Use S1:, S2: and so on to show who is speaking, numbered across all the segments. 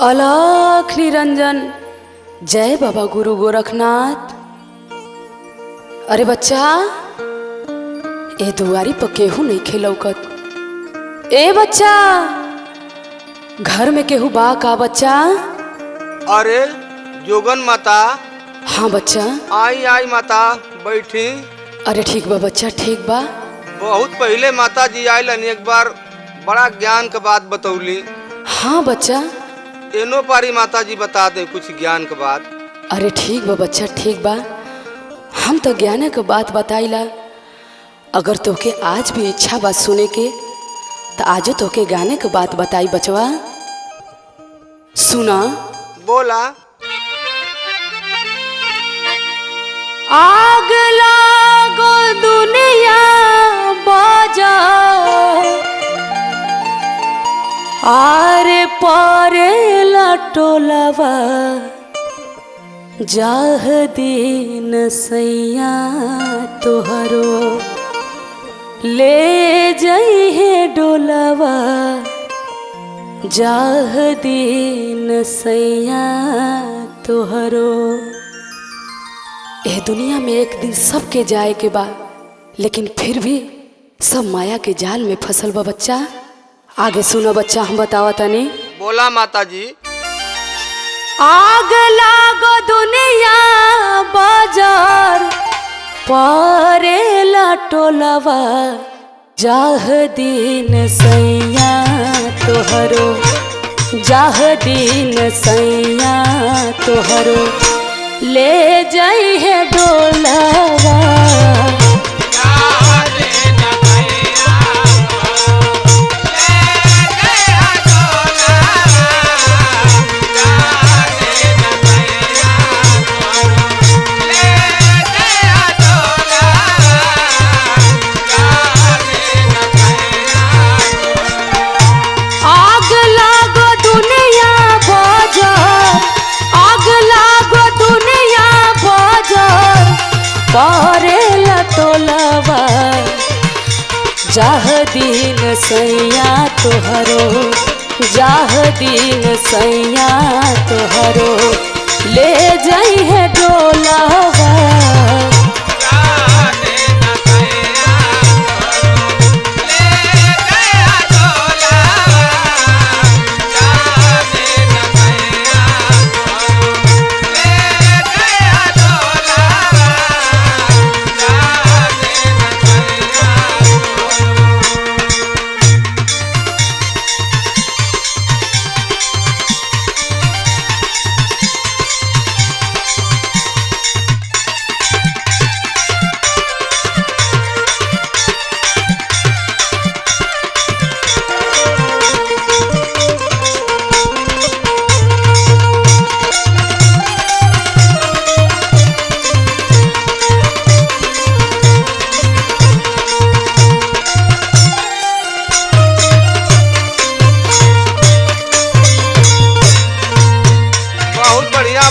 S1: अलख निरंजन। जय बाबा गुरु गोरखनाथ। अरे बच्चा, ए दुआरी पर केहू नहीं खेलौकत। ए बच्चा, घर में केहू बा का बच्चा?
S2: अरे जोगन माता।
S1: हाँ बच्चा।
S2: आई आई माता, बैठी।
S1: अरे ठीक बा बच्चा, ठीक बा।
S2: बहुत पहले माता जी आइलन, एक बार बड़ा ज्ञान के बात बतौली।
S1: हाँ बच्चा।
S2: एनो पारी माता जी बता दे कुछ ज्ञान के बात।
S1: अरे ठीक बा बच्चा, ठीक बा। हम तो ज्ञान के बात बताइला। अगर तोके आज भी इच्छा बा सुने के तो आजो तोके गाने के बात बताई बचवा। सुना।
S2: बोला।
S1: आग लागो दुनिया बाजा, आरे पारे लटोलवा, जाह दीन सैया तोहरो ले जइहे डोलवा, जाह दीन सैया तोहरो। एह दुनिया में एक दिन सबके जाए के बा, लेकिन फिर भी सब माया के जाल में फसल बा बच्चा। आगे सुनो बच्चा, हम बतावा तनी।
S2: बोला माता जी।
S1: आग लागो दुनिया बाजार, पारे लटोलवा, जाह दीन सैया तोहरो, जाह दीन सैया तोहरो, ले जइहे डोलवा। पारे लटोलवा, जाह दीन सैया तोहरो, जाह दीन सैया तोहरो, ले जइहे डोलवा।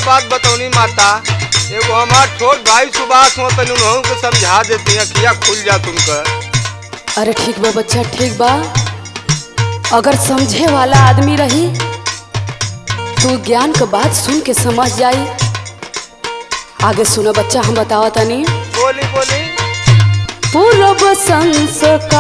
S2: बात बतौनी माता। एगो हमार छोट भाई सुभाष हो, तनी उन्हों को समझा देती है, किया खुल जा तुमका।
S1: अरे ठीक बा बच्चा, ठीक बा। अगर समझे वाला आदमी रही तो ज्ञान के बात सुन के समझ जाई। आगे सुनो बच्चा, हम बतावा तनी।
S2: बोली बोली।
S1: पूर्व संस्कार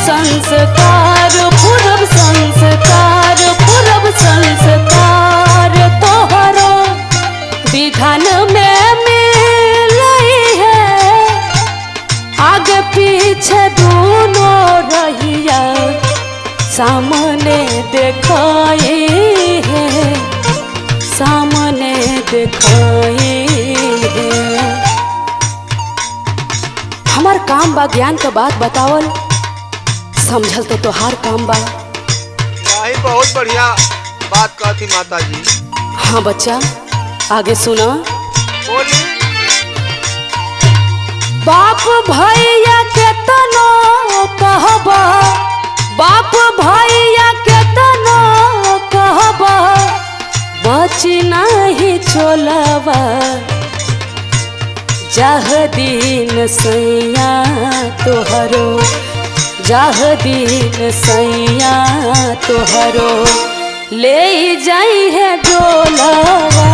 S1: संस्कार पूरब संस्कार पूरब संस्कार तोहरो विधान में मिलई है आगे पीछे दोनों रहिया सामने देखाए है सामने देखाए है। हमार काम बा ज्ञान का बात बतावल समझल तो तोहार काम बा।
S2: नहीं बहुत बढ़िया बात कहती माता जी।
S1: हाँ बच्चा आगे सुना।
S2: बोली।
S1: बाप भैया के तनो कहबा बाप भैया के तनो कहबा बची नहीं चोलवा जाह दिन सैया तोहरो जाह दिन सैया तोहरो ले जाई है डोलवा।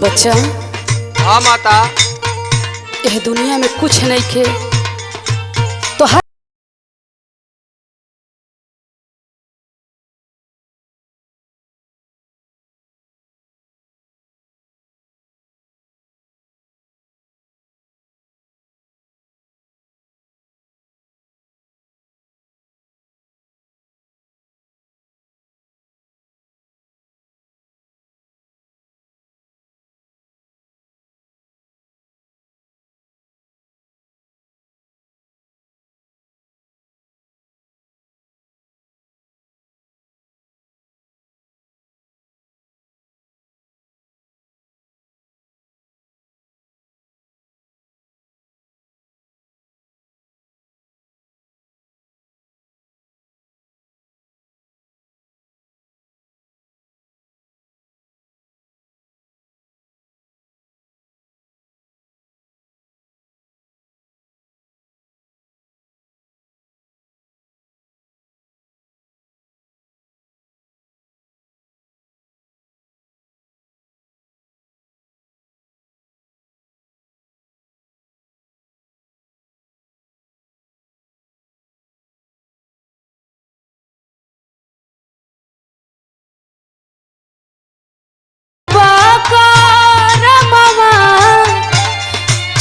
S1: बच्चा।
S2: हाँ माता।
S1: यह दुनिया में कुछ नहीं खे तो हर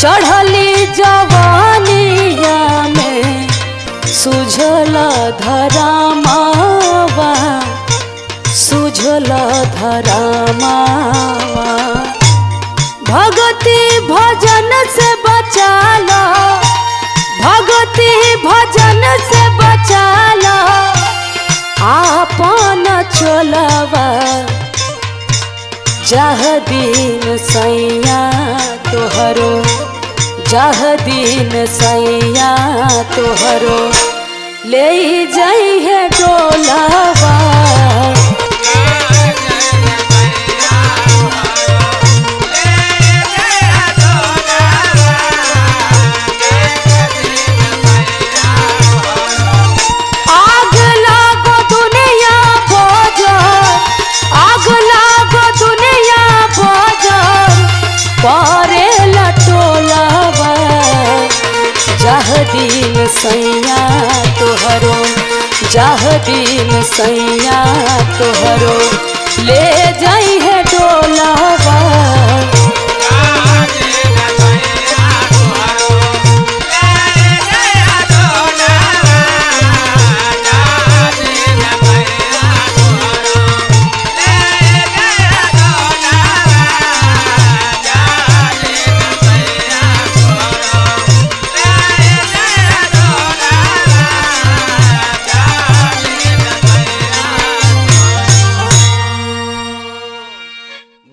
S1: चढ़ली जवानिया में सुझल धरामावा सुझल धरामावा भगति भजन से बचाला भगति भजन से बचाला आपन चोलवा जह दिन सैया तोहरो जह दिन सैया तोहरो ले जाई है डोलवा। आग लागो दुनिया भोजर आग लागो दुनिया भोजर परे लटोलवा जह दिन सैया तोहरो जह दिन सैया तोहरो ले जाई है डोलावा।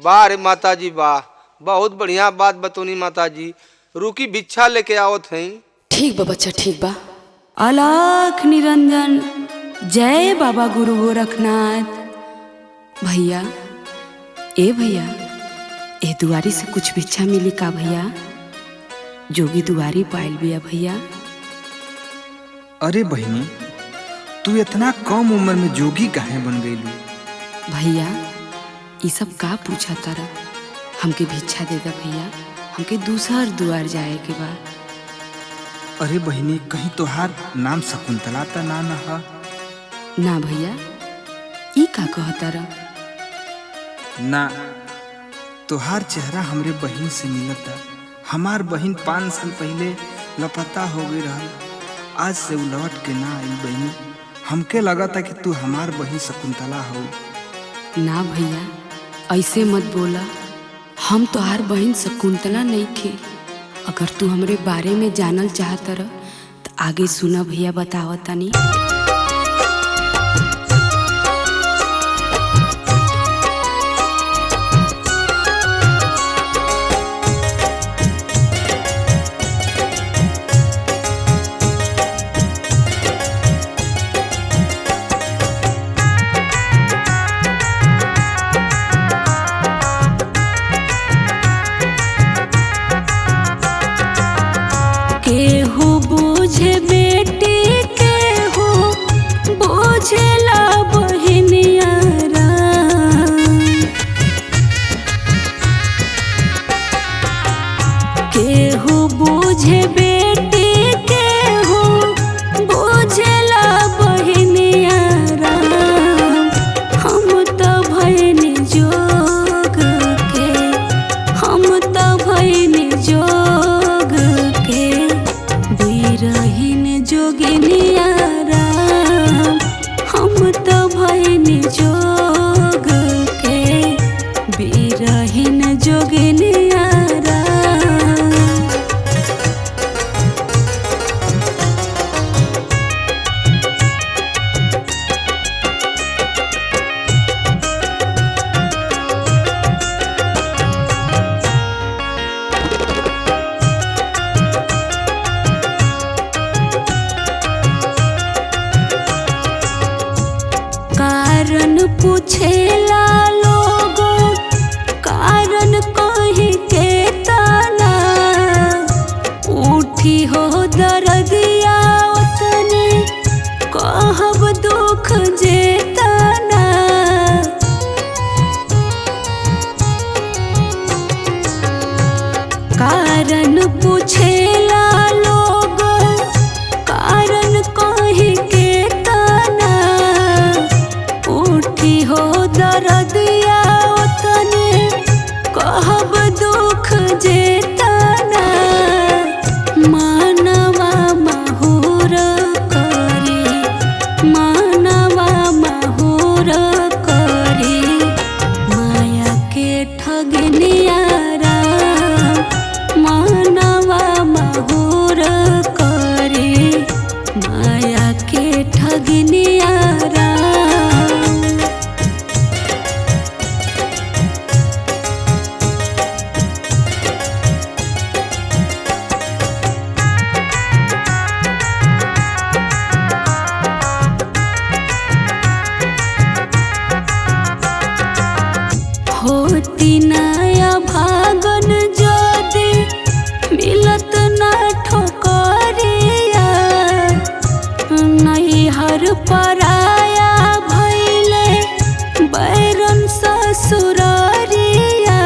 S2: वाह रे माता जी वाह, बहुत बढ़िया बात बतौनी माता जी। रुकी भिक्षा लेके आवत हैं।
S1: ठीक बा बच्चा ठीक बा। अलख निरंजन जय बाबा गुरु गोरखनाथ। भैया ए भैया, ए दुआरी से कुछ भिक्षा मिली का भैया? जोगी दुआरी पाइल बिया भैया।
S3: अरे बहनी, तू इतना कम उम्र में जोगी काहे बन गई?
S1: भैया ये सब का पूछा तारा? हमके भिक्षा दे दा भैया, हमके दूसर दुआर जाए के बा।
S3: अरे बहनी, कहीं तोहार नाम शकुंतला त ना हा?
S1: ना भैया, ई का कहतारा?
S3: ना, तोहार चेहरा हमरे बहन से मिलता। हमार बहन 5 साल पहले लापता हो गई रहल, आज से उ लौट के ना आई। बहनी, हमके लगा था कि तू हमार बहन शकुंतला हो।
S1: ना भैया ऐसे मत बोला, हम तोहार बहन शकुंतला नहीं खे। अगर तू हमरे बारे में जानल चाहत रह तो आगे सुना भैया, बतावतानी। केहू बूझे बेटी, केहू बूझेला बहिनिया राम। केहू बूझे बेटी, केहू बूझेला बहिनिया राम। हम तो भइनी जोग के, हम तो भइनी जोग के, बिरहिन जोगिनिया राम। हम तो भइनी जोग के, बिरहिन जोगिनिया राम। कारण पूछेला लोग, कारण कहीं के तना। उठी हो दर्दिया उतने, कहब दुख जेतना। कारण पूछेला लोग, कारण कहीं के तना। उठी हो दर्दिया उतने, कहब दुख जेतना। मानवा माहुर करी, मानवा माहुर करी, माया के ठगनिया राम। मानवा माहुर करी, माया के ठगनिया राम। होती नया भागन जोदी, मिलत ना ठोकरिया। नैहर पराया भइले, बैरन ससुररिया।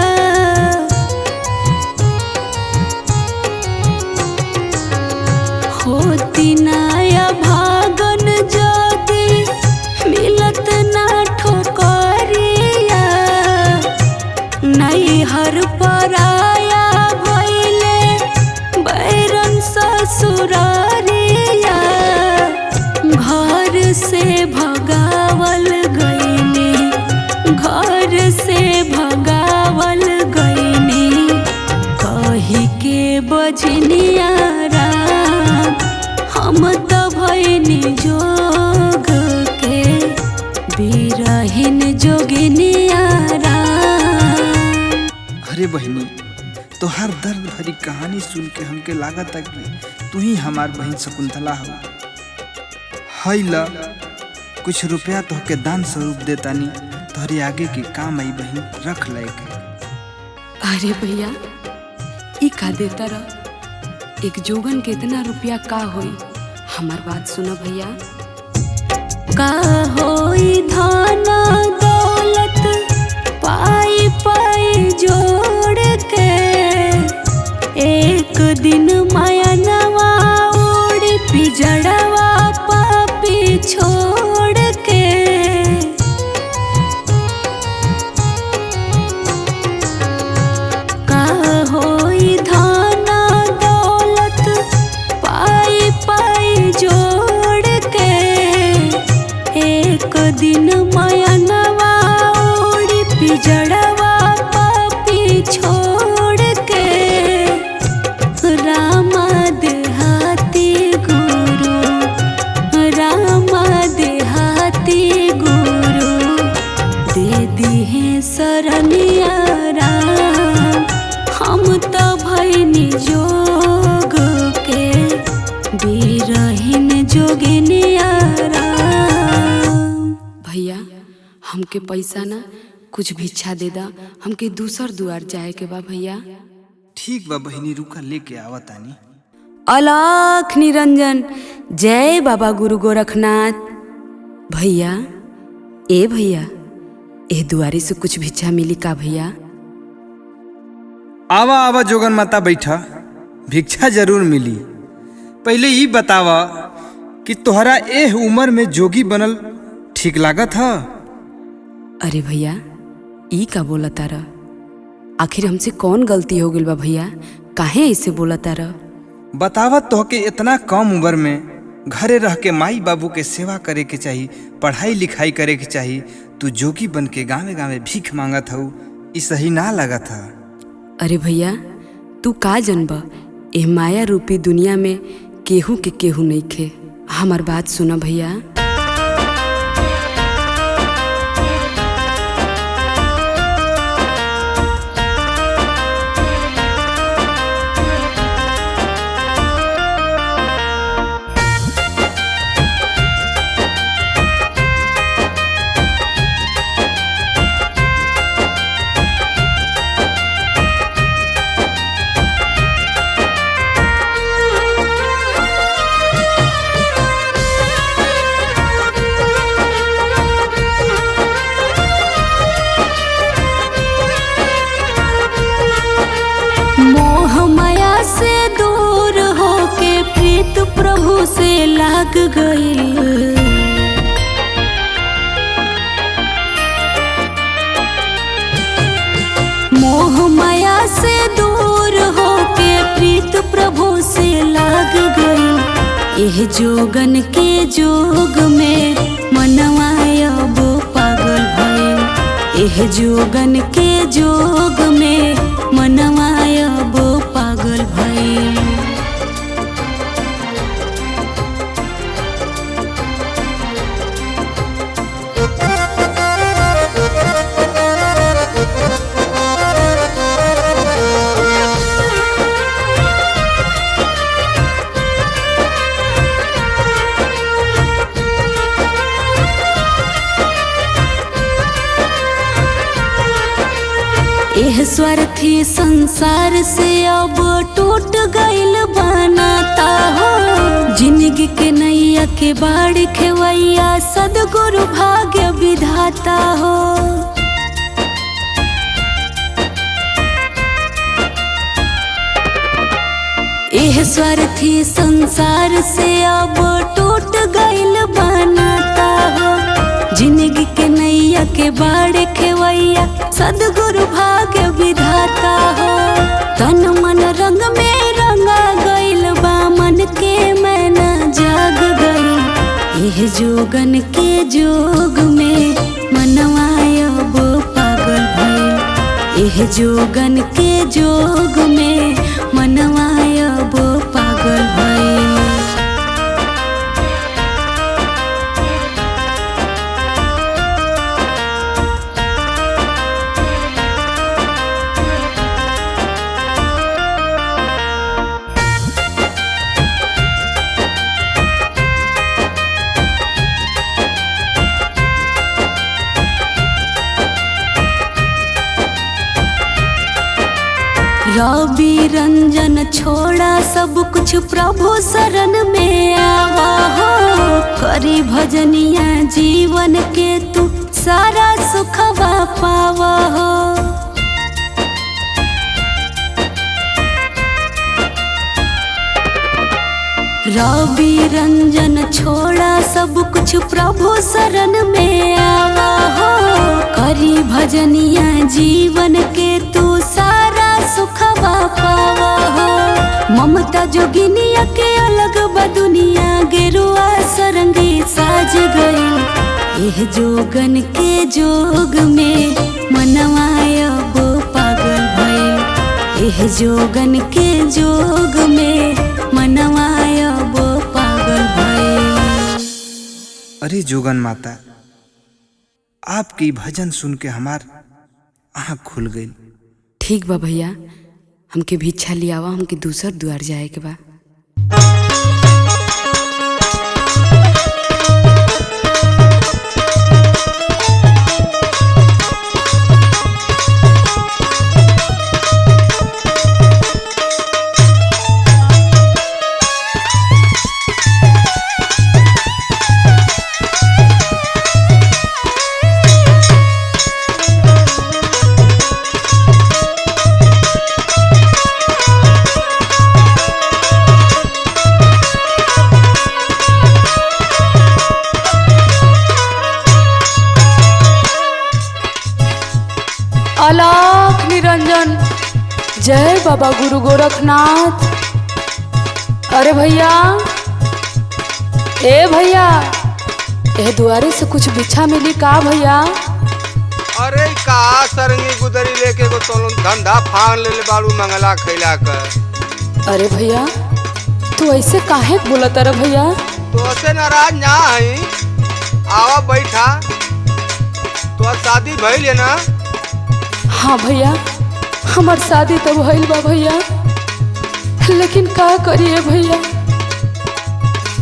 S1: होती नया भागन जोदी, मिलत ना ठोकरिया।
S4: हम तो भइनी जोग के बिरहिन जोगिनिया राम।
S3: अरे बहनी, तोहार दर्द भरी कहानी सुन के हमके लागत है कि तू ही हमार बहन शकुंतला हो। हई ला कुछ रुपया तोहके दान स्वरूप देतानी, तोहरे आगे के काम आई बहन, रख ले के।
S1: अरे भैया, ई का देता रह? एक जोगन के इतना रुपया का होई? हमार बात सुनो भैया।
S4: का होई धन दौलत पाई पाई जोड़ के, एक दिन माया नवा उड़ी पिजड़वा पापी छोड़ के। का होई धन दौलत पाई पाई जोड़ के, एक दिन माया नवा उड़ी पिजड़वा पापी छोड़ के। रामा देहाती गुरु, रामा देहाती गुरु, दे दी है सरनिया राम। हम तो भइनी जोग के बिरहिन जोगिनिया राम।
S1: भैया, हमके पैसा ना कुछ भिक्षा दे दा, हमके दूसर दुआर जाए के बा भैया।
S3: ठीक बा बहनी, रुका लेके आवतानी।
S1: अलख निरंजन, जय बाबा गुरु गोरखनाथ। भैया, ए भैया, ए दुआरे से कुछ भिक्षा मिली का भैया?
S3: आवा आवा जोगन माता बैठा, भिक्षा जरूर मिली। पहले ये बतावा कि तोहरा एह उम्र में जोगी बनल ठीक लागत ह?
S1: अरे भैया, ई का बोला तारा? आखिर हमसे कौन गलती हो गई बा भैया? काहे ऐसे बोला तारा?
S3: बतावा तोहके इतना कम उम्र में घरे रह के माई बाबू के सेवा करे के चाही, पढ़ाई लिखाई करे के चाही, तू जोगी बन के गाँवे गाँवे भीख मांगत हऊ, ई सही ना लागत ह।
S1: अरे भैया, तू का जनबा, एह माया रूपी दुनिया में केहू के केहू नहीं खे। हमार बात सुना भैया।
S4: प्रभु से लाग गई, मोह माया से दूर होके प्रीत प्रभु से लाग गई। यह जोगन के जोग में मनवा अब पागल भइल। यह जोगन के जोग में मनवा अब पागल भइल। एह स्वार्थी संसार से अब टूट गइल बनाता हो। जिंदगी के नैया के बाढ़ खेवैया सदगुरु भाग्य विधाता हो। एह स्वार्थी संसार से अब टूट गइल बनाता हो। जिंदगी के नैया के बाढ़ खेवैया सदगुरु भाग्य विधाता हो। तन मन रंग में रंगा गइल बा, मन के मैना जाग गइल। एह जोगन के जोग में मनवा अब पागल भइल। एह जोगन के जोग में मनवा अब पागल भइल। रवि रंजन छोड़ा सब कुछ प्रभु शरण में आवा हो, करी भजनिया जीवन के तू सारा सुखवा पावा हो। रवि रंजन छोड़ा सब कुछ प्रभु शरण में आवा हो, करी भजनिया जीवन के तू सारा सुखवा पावा हो। ममता जोगिनिया के अलग बा दुनिया, गेरुआ सरंगी साज गई। एह जोगन के जोग में मनवा अब पागल भइल, एह जोगन के जोग में मनवा अब पागल भइल।
S3: अरे जोगन माता, आपकी भजन सुन के हमार आँख खुल गई।
S1: ठीक बा भैया, हमके भिक्षा लियावा, हमके दूसर द्वार जाए के बा। अलाख निरंजन, जय बाबा गुरु गोरखनाथ। अरे भैया, ए भैया, ए दुआरे से कुछ बिछा मिली का भैया?
S2: अरे का सरंगी गुदरी लेके को तो धंधा फान ले बाड़ू मंगला खैला कर।
S1: अरे भैया, तू ऐसे काहे बोलत रे भैया?
S2: तो ऐसे नाराज ना है, आवा बैठा। तो शादी भइल है ना?
S1: हाँ भैया, हमार शादी तो भइल बा भैया, लेकिन का करिए भैया,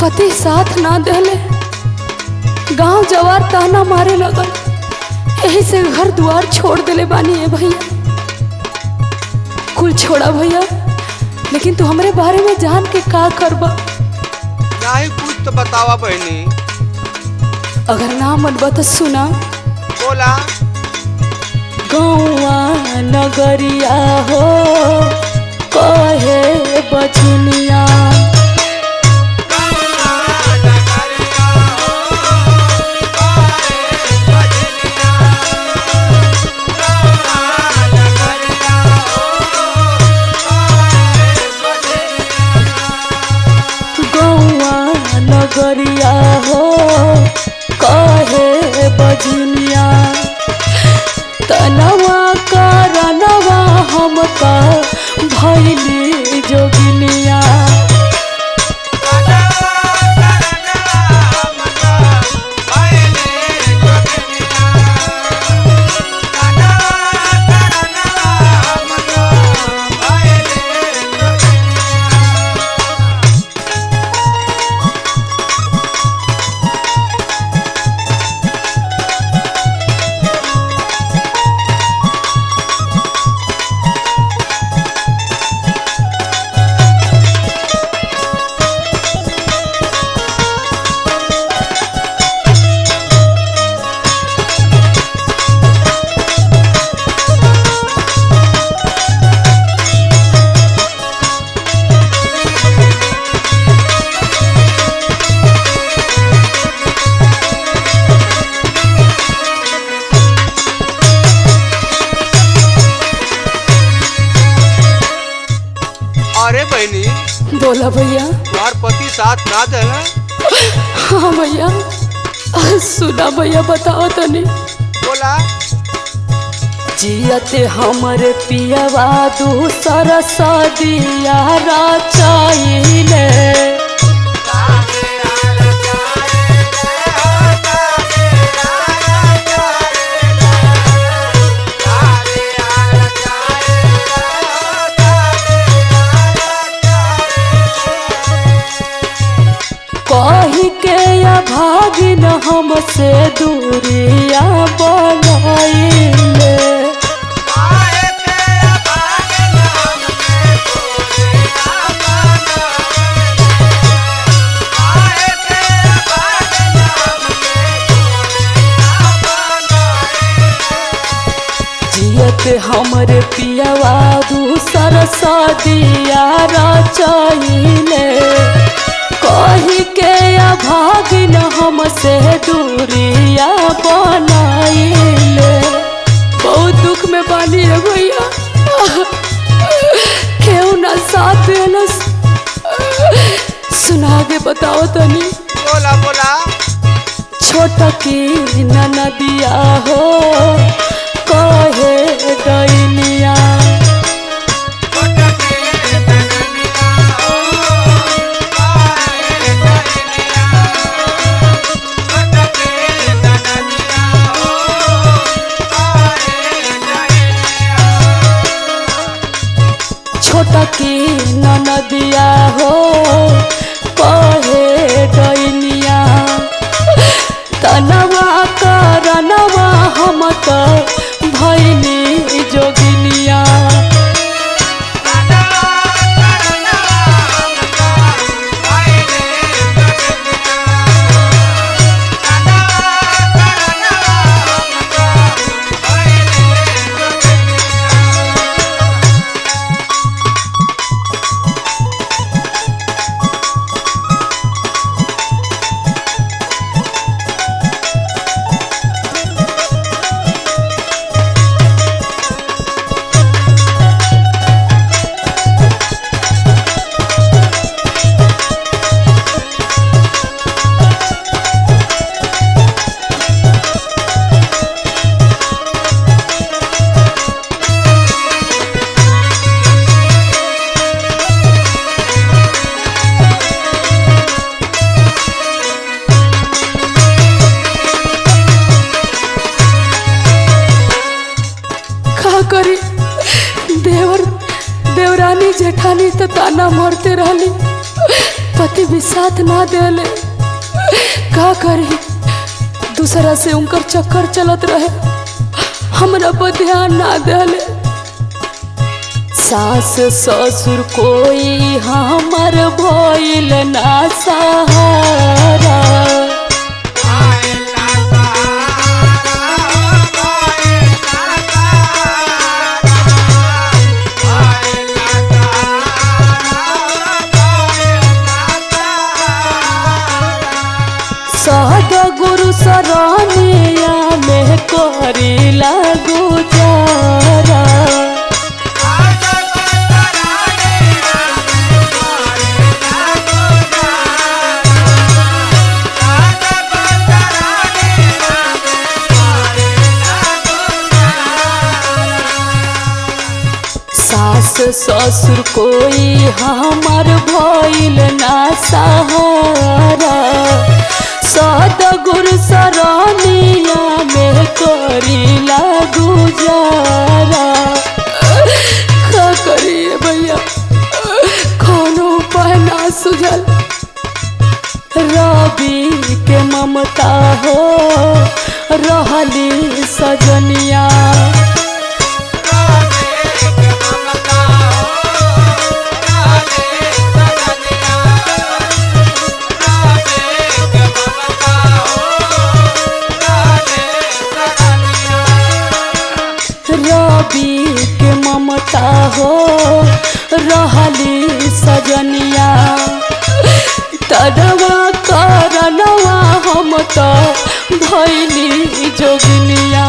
S1: पति साथ ना देले, गांव जवार ताना मारे लगल, यही से घर द्वार छोड़ देले बानी है भैया। कुल छोड़ा भैया, लेकिन तू हमरे बारे में जान के का करबा?
S2: नहीं कुछ तो बतावा बहनी।
S1: अगर ना मनबा तो सुना।
S2: बोला।
S1: गौआ नगरिया हो कहे बचनिया, गौआ नगरिया हो कहे बजनिया, तनवा करनवा हमका भैली जोगिनिया।
S2: अरे बहनी।
S1: बोला भैया।
S2: तुम्हार पति साथ ना देना?
S1: हाँ भैया। सुना भैया, बताओ तनी।
S2: बोला।
S1: जियते हमरे पियवा दूसर सदिया रचाइले, कही के भागिन हमसे दूरिया बनाइले। हमर पियवा दूसर सदिया रचैले कही के अभागिन हमसे दूरिया बनाइले। बहुत दुख में बानी है भैया, क्यों ना साथ देलस। सुना के बताओ तनी।
S2: बोला बोला।
S1: छोटकी ननदिया हो कहे दैनिया छोटकी ननदिया हो कहे दैनिया तनवा करनवा हम तो भैनी जोगिनिया। करी देवरानी जेठानी तो ताना मारते रहली, पति भी साथ ना देले। का करी दूसरा से उनकर चक्कर चलत रहे, हमरा पर ध्यान ना देले। सास ससुर कोई हमर भइल ना सहारा गुरु सरानिया में करीला गुजारा। सास ससुर कोई हमार भइल ना सहारा सदगुरु सरानिया में करीला गुजारा। का करिए भैया, कोनो उपाय ना सुझल। रवि के ममता हो रहली सजनिया। रवि के ममता हो रहली सजनिया। तनवा करनवा हम तो भैली जोगिनिया।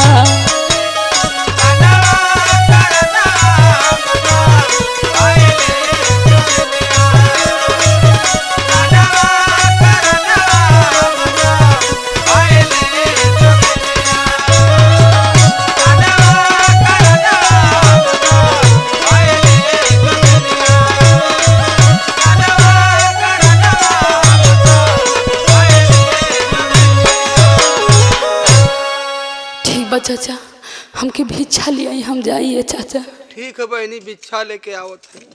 S1: चाचा हमके भिक्षा लिया, हम जाइए चाचा।
S2: ठीक है बहनी, भिक्षा लेके आओ थे।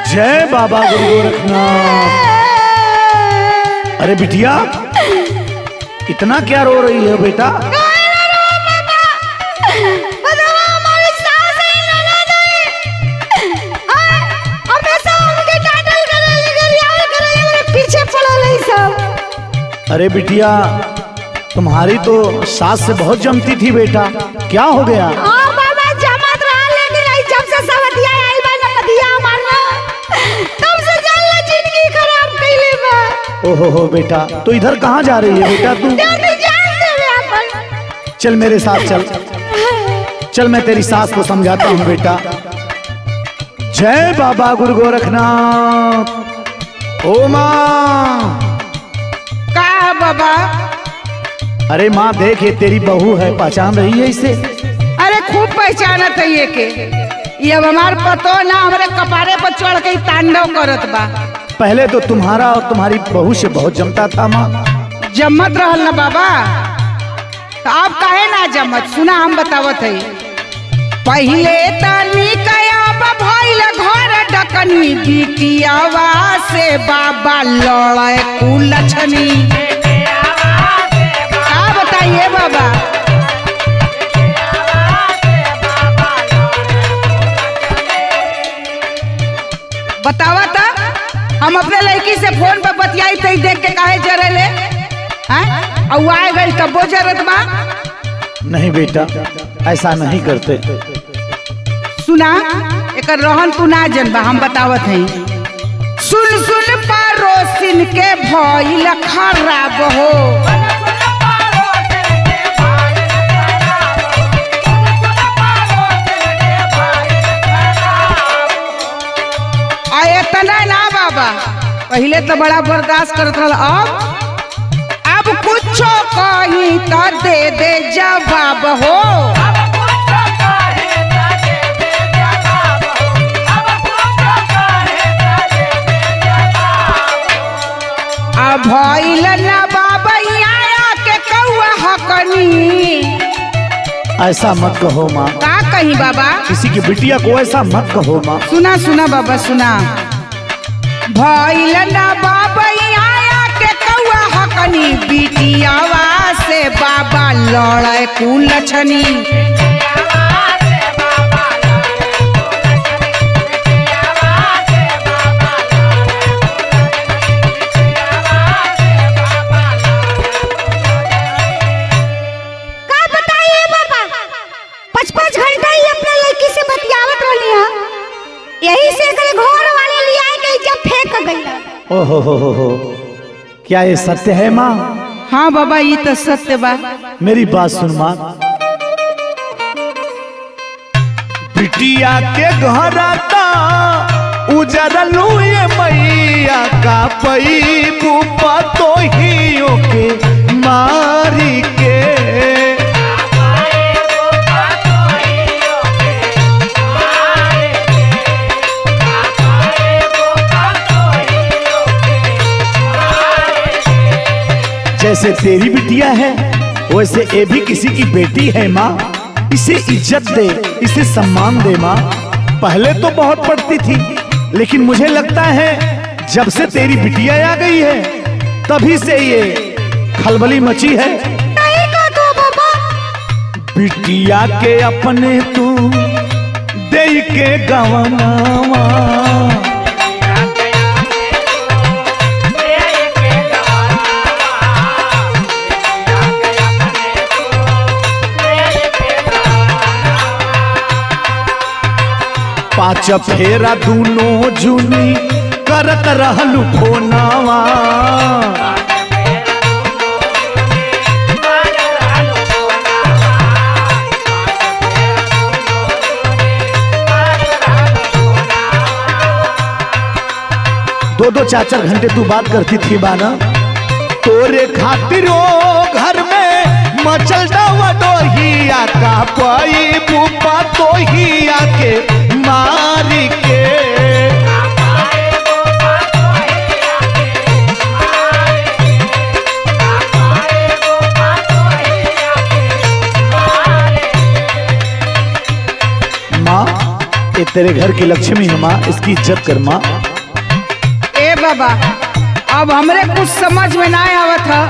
S5: जय बाबा गुरु गोरखनाथ। अरे बिटिया इतना क्या रो रही है बेटा? अरे बिटिया तुम्हारी तो सास से बहुत जमती थी बेटा, क्या हो गया? ओहो हो बेटा, तो इधर कहाँ जा रही है बेटा तू? चल मेरे साथ चल, चल मैं तेरी सास को समझाता हूँ बेटा। जय बाबा गुरु गोरखनाथ। ओ माँ।
S6: का बाबा?
S5: अरे माँ देख, ये तेरी बहू है, पहचान रही है इसे?
S6: अरे खूब पहचानत है ये के, ये हमार पतो ना हमारे कपारे पर चढ़ के तांडव करत बा।
S5: पहले तो तुम्हारा और तुम्हारी बहू से बहुत जमता था माँ।
S6: जमत रहल ना बाबा, तो अब काहे ना जमत? सुना हम बतावत है। पहले तनी कया भइल घर डकनी, बिटियावा से बाबा लड़े कुलछनी। का बताइए बाबा? बतावा था हम अपने लड़की से फोन पर बतियाई थे, देख के काहे जरले हैं? और आए गए तब वो जरत बा?
S5: नहीं बेटा, ऐसा नहीं करते।
S6: सुना एक रहन तू ना जनबा, हम बतावत है। सुन सुन पड़ोसिन के भइल खराब हो, इतना ना बाबा, पहले तो बड़ा बर्दाश्त करत रहल, अब कुछो कही तो दे दे जवाब हो। अब भइल ना बाबा आया के कौआ हकनी।
S5: ऐसा मत कहो माँ।
S6: का कही बाबा?
S5: किसी की बिटिया को ऐसा मत कहो माँ।
S6: सुना सुना बाबा सुना। भइल ना बाबा आया के कौआ हकनी, बिटियावा से बाबा लड़े कुलछनी। यही से घर वाले ले आए गई जब फेंक गई।
S5: ओहो हो, क्या ये सत्य है माँ?
S6: हाँ बाबा ये तो सत्य बा।
S5: मेरी बात सुन माँ। बिटिया के घर आता उजरलू ये मैया का पैबू पतो ही के मारी के। जैसे तेरी बिटिया है वैसे ये भी किसी की बेटी है माँ। इसे इज्जत दे, इसे सम्मान दे माँ। पहले तो बहुत पढ़ती थी, लेकिन मुझे लगता है जब से तेरी बिटिया आ गई है तभी से ये खलबली मची है।
S6: नहीं का तो बाबा।
S5: बिटिया के अपने तू दे के गवनावा, पाँच फेरा दूनो जुनी करत रहलू फोनावा। 4-4 घंटे तू बात करती थी बाना, तोरे खातिर ओ घर में मचल डावा डोहिया का पाई बुपा तोहिया के मारी के। माँ ये तेरे घर की लक्ष्मी है माँ, इसकी इज्जत कर माँ।
S6: ए बाबा अब हमरे कुछ समझ में ना आवत है,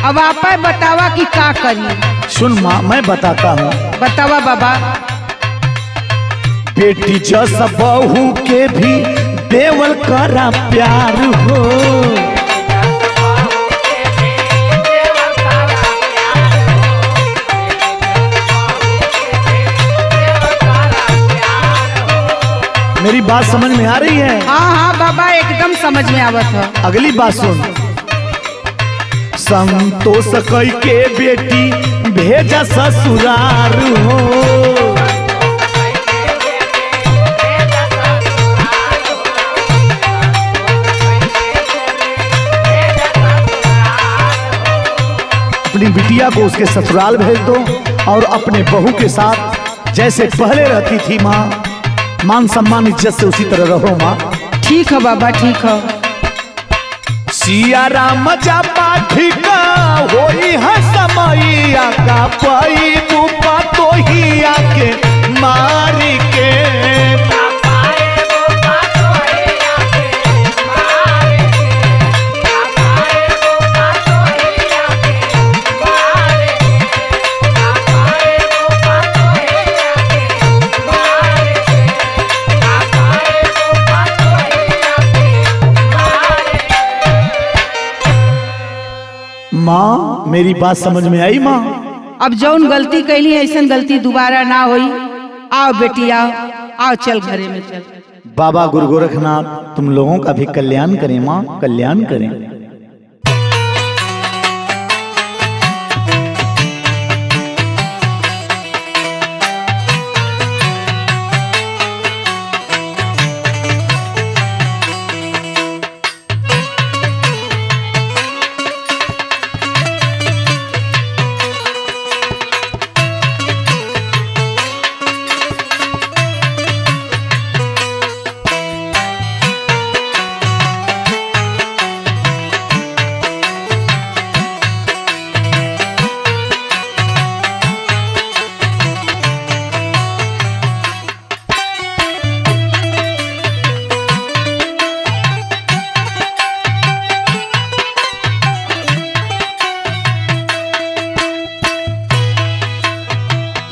S6: अब आप बतावा कि का करी।
S5: सुन माँ मैं बताता हूँ।
S6: बतावा बाबा।
S5: बेटी जस बहू के भी देवल करा प्यार हो, मेरी बात समझ में आ रही है?
S6: हाँ हाँ बाबा एकदम समझ में आवत है।
S5: अगली बात सुन। संतोष कई के बेटी भेजा ससुरार हो, अपनी बिटिया को उसके ससुराल भेज दो और अपने बहू के साथ जैसे पहले रहती थी माँ, मान सम्मान इज्जत से उसी तरह रहो माँ।
S6: ठीक है बाबा ठीक है।
S5: सिया राम जा पाठी का होई है समैया का पाई बुपा तोहिया के मारी के। माँ मेरी बात समझ में आई माँ?
S6: अब जौन गलती कैली ऐसा गलती दोबारा ना होई। आओ बेटी आओ, आओ चल घरे में चल।
S5: बाबा गुरु गोरखनाथ तुम लोगों का भी कल्याण करें माँ, कल्याण करें।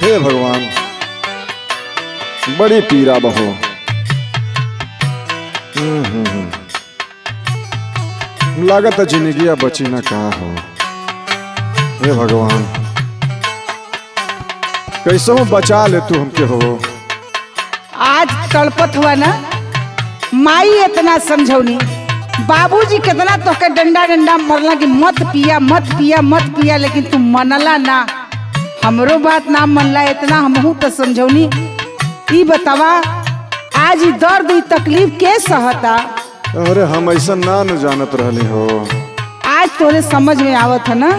S7: हे भगवान बड़ी पीरा बहो। लागत जिंदगी बची न कहा हो। हे भगवान कैसे हो बचा ले तू हमके हो।
S6: आज तड़पत हुआ ना, माई इतना समझौनी, बाबूजी कितना तोके डंडा डंडा मरला कि मत पिया मत पिया मत पिया, लेकिन तू मनला ना, हमरो बात ना मनला। इतना हमहू तो समझौनी। ई बतावा आज ई दर्द ई तकलीफ के सहता?
S7: अरे हम ऐसा ना न जानत रहली हो।
S6: आज तोरे समझ में आवत है ना?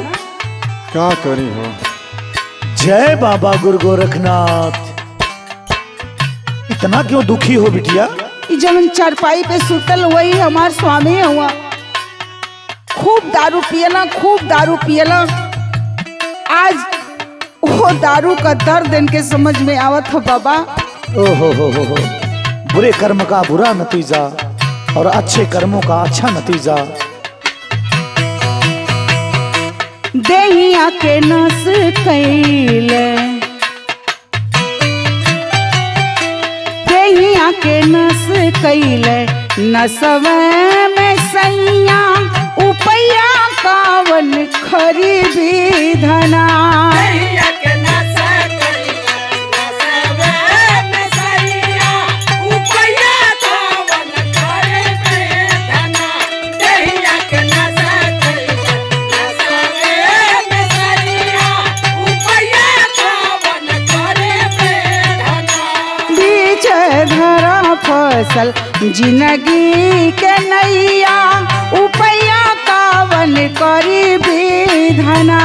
S7: क्या करी हो।
S5: जय बाबा गुरु गोरखनाथ। इतना क्यों दुखी हो बिटिया?
S6: जब चारपाई पे सुतल वही हमार स्वामी हुआ, खूब दारू पियला खूब दारू पियला। आज वो दारू का दर्द इनके समझ में आवत हो बाबा।
S5: हो बुरे कर्म का बुरा नतीजा और अच्छे कर्मों का अच्छा नतीजा।
S6: देहिया के नस कैले, देहिया के नस कैले, नसवे में सैया उपैया कावन खरीदी धना। फसल जिंदगी के नैया उपैया कावन करी विधना।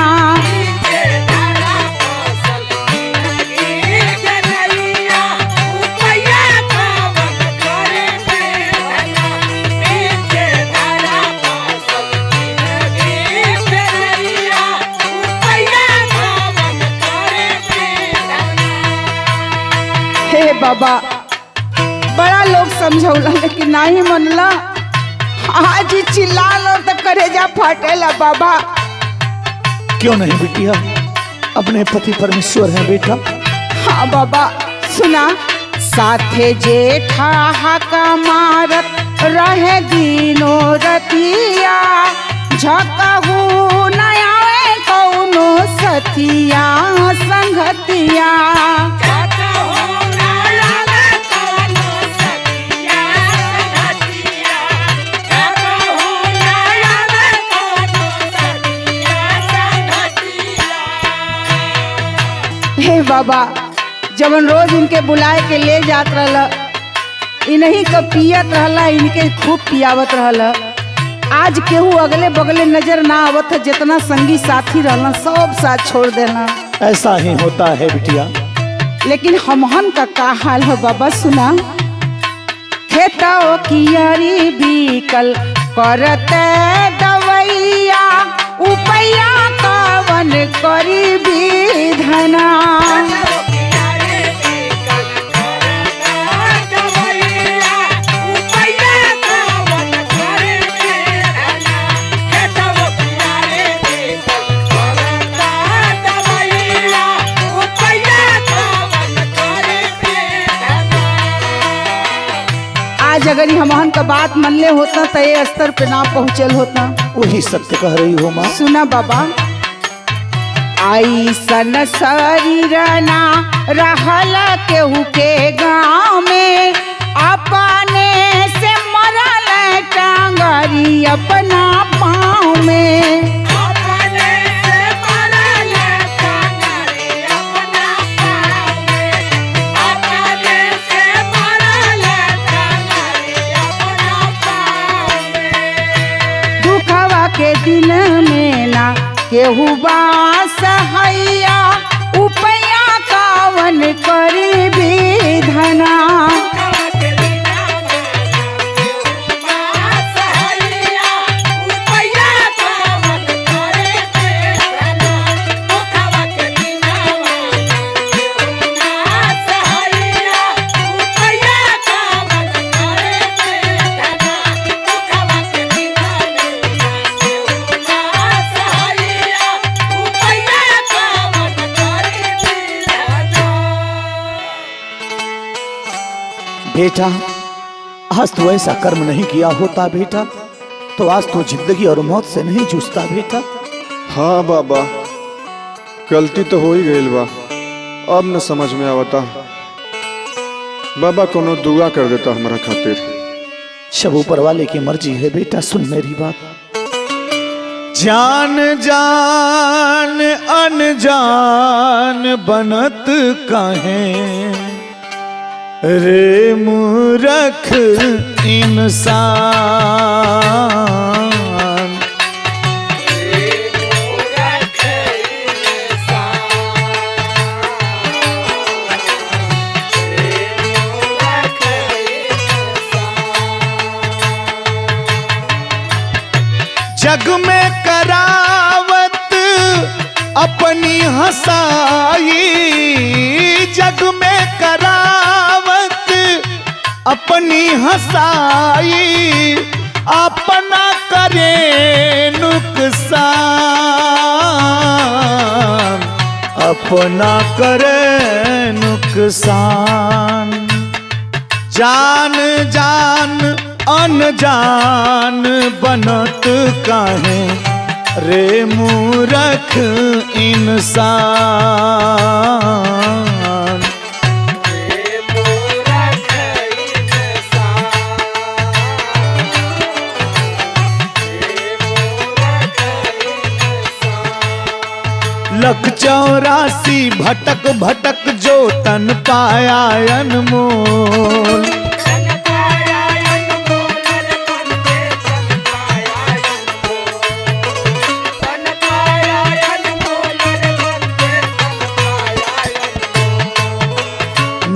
S6: हे बाबा, बड़ा लोग समझौला लेकिन नहीं मनला। आज चिल्लाल और तो करेजा फाटेला बाबा।
S5: क्यों नहीं बिटिया, अपने पति परमेश्वर हैं बेटा।
S6: हाँ बाबा सुना, साथे जेठा हाका मारत रहे दिनो रतिया, झकहू न आवे कौनो सतिया संगतिया। हे बाबा, जबन रोज इनके बुलाए के ले जात रहल, इन्हीं का पियत रहला, इनके खूब पियावत रहल। आज केहू अगले बगले नजर ना आवत है, जितना संगी साथी रहला सब साथ छोड़ देना।
S5: ऐसा ही होता है बिटिया।
S6: लेकिन हमहन का हाल है बाबा सुना, खेतों की यारी बीकल करते दवैया, उपैया कावन करी विधना। आज अगर हमहन का बात मन ले होता तो ये स्तर पे ना पहुँचल होता।
S5: वही सत्य कह रही हो माँ।
S6: सुना बाबा, आई सन शरीर ना रहल केहू के गाँव में, अपने से मरल टांगरी अपना पाँव में। के दिन में ना केहू बास हैया, उपैया कावन करी विधना।
S5: बेटा, आज तो ऐसा कर्म नहीं किया होता बेटा, तो आज तो जिंदगी और मौत से नहीं जूझता बेटा।
S7: हाँ बाबा, गलती तो हो ही गई बा, अब न समझ में आवता। बाबा कोनो दुआ कर देता हमारा खातिर।
S5: सब ऊपर वाले की मर्जी है बेटा, सुन मेरी बात। जान जान अनजान बनत काहे रे मूरख इंसान। जग में करावत अपनी हंसाई, जग में करावत अपनी हंसाई, अपना करे नुकसान, अपना करे नुकसान। जान जान अनजान बनत काहे रे मूरख इंसान। लख 84 भटक भटक जो तन पाया अनमोल,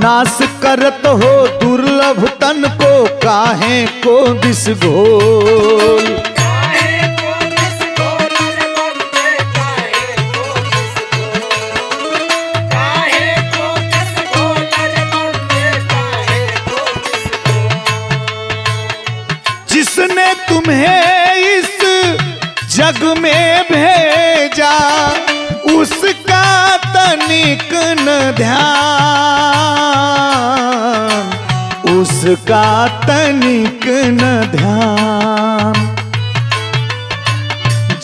S5: नाश करत हो दुर्लभ तन को, काहे को दिस घोल। जिसने तुम्हें इस जग में भेजा, उसका तनिक न ध्यान, उसका तनिक न ध्यान।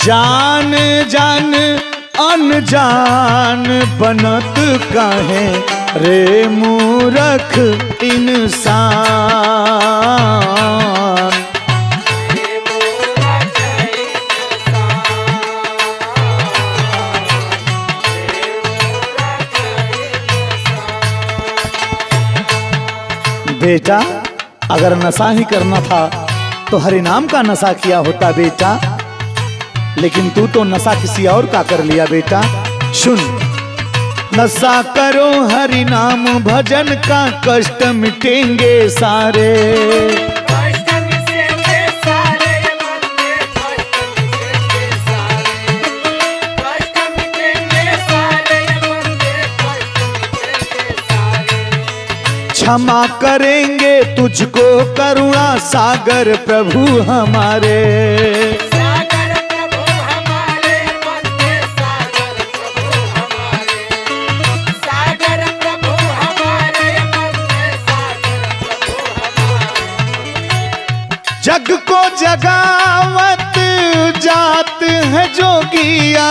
S5: जान जान अनजान बनत काहे रे मूरख इंसान। बेटा, अगर नशा ही करना था तो हरि नाम का नशा किया होता बेटा, लेकिन तू तो नशा किसी और का कर लिया बेटा। सुन, नशा करो हरि नाम भजन का, कष्ट मिटेंगे सारे। क्षमा करेंगे तुझको करुणा सागर प्रभु हमारे।
S8: सागर प्रभु हमारे, वंदे सागर प्रभु हमारे। सागर प्रभु हमारे, वंदे सागर प्रभु हमारे।
S5: जग को जगावत जात है जोगिया,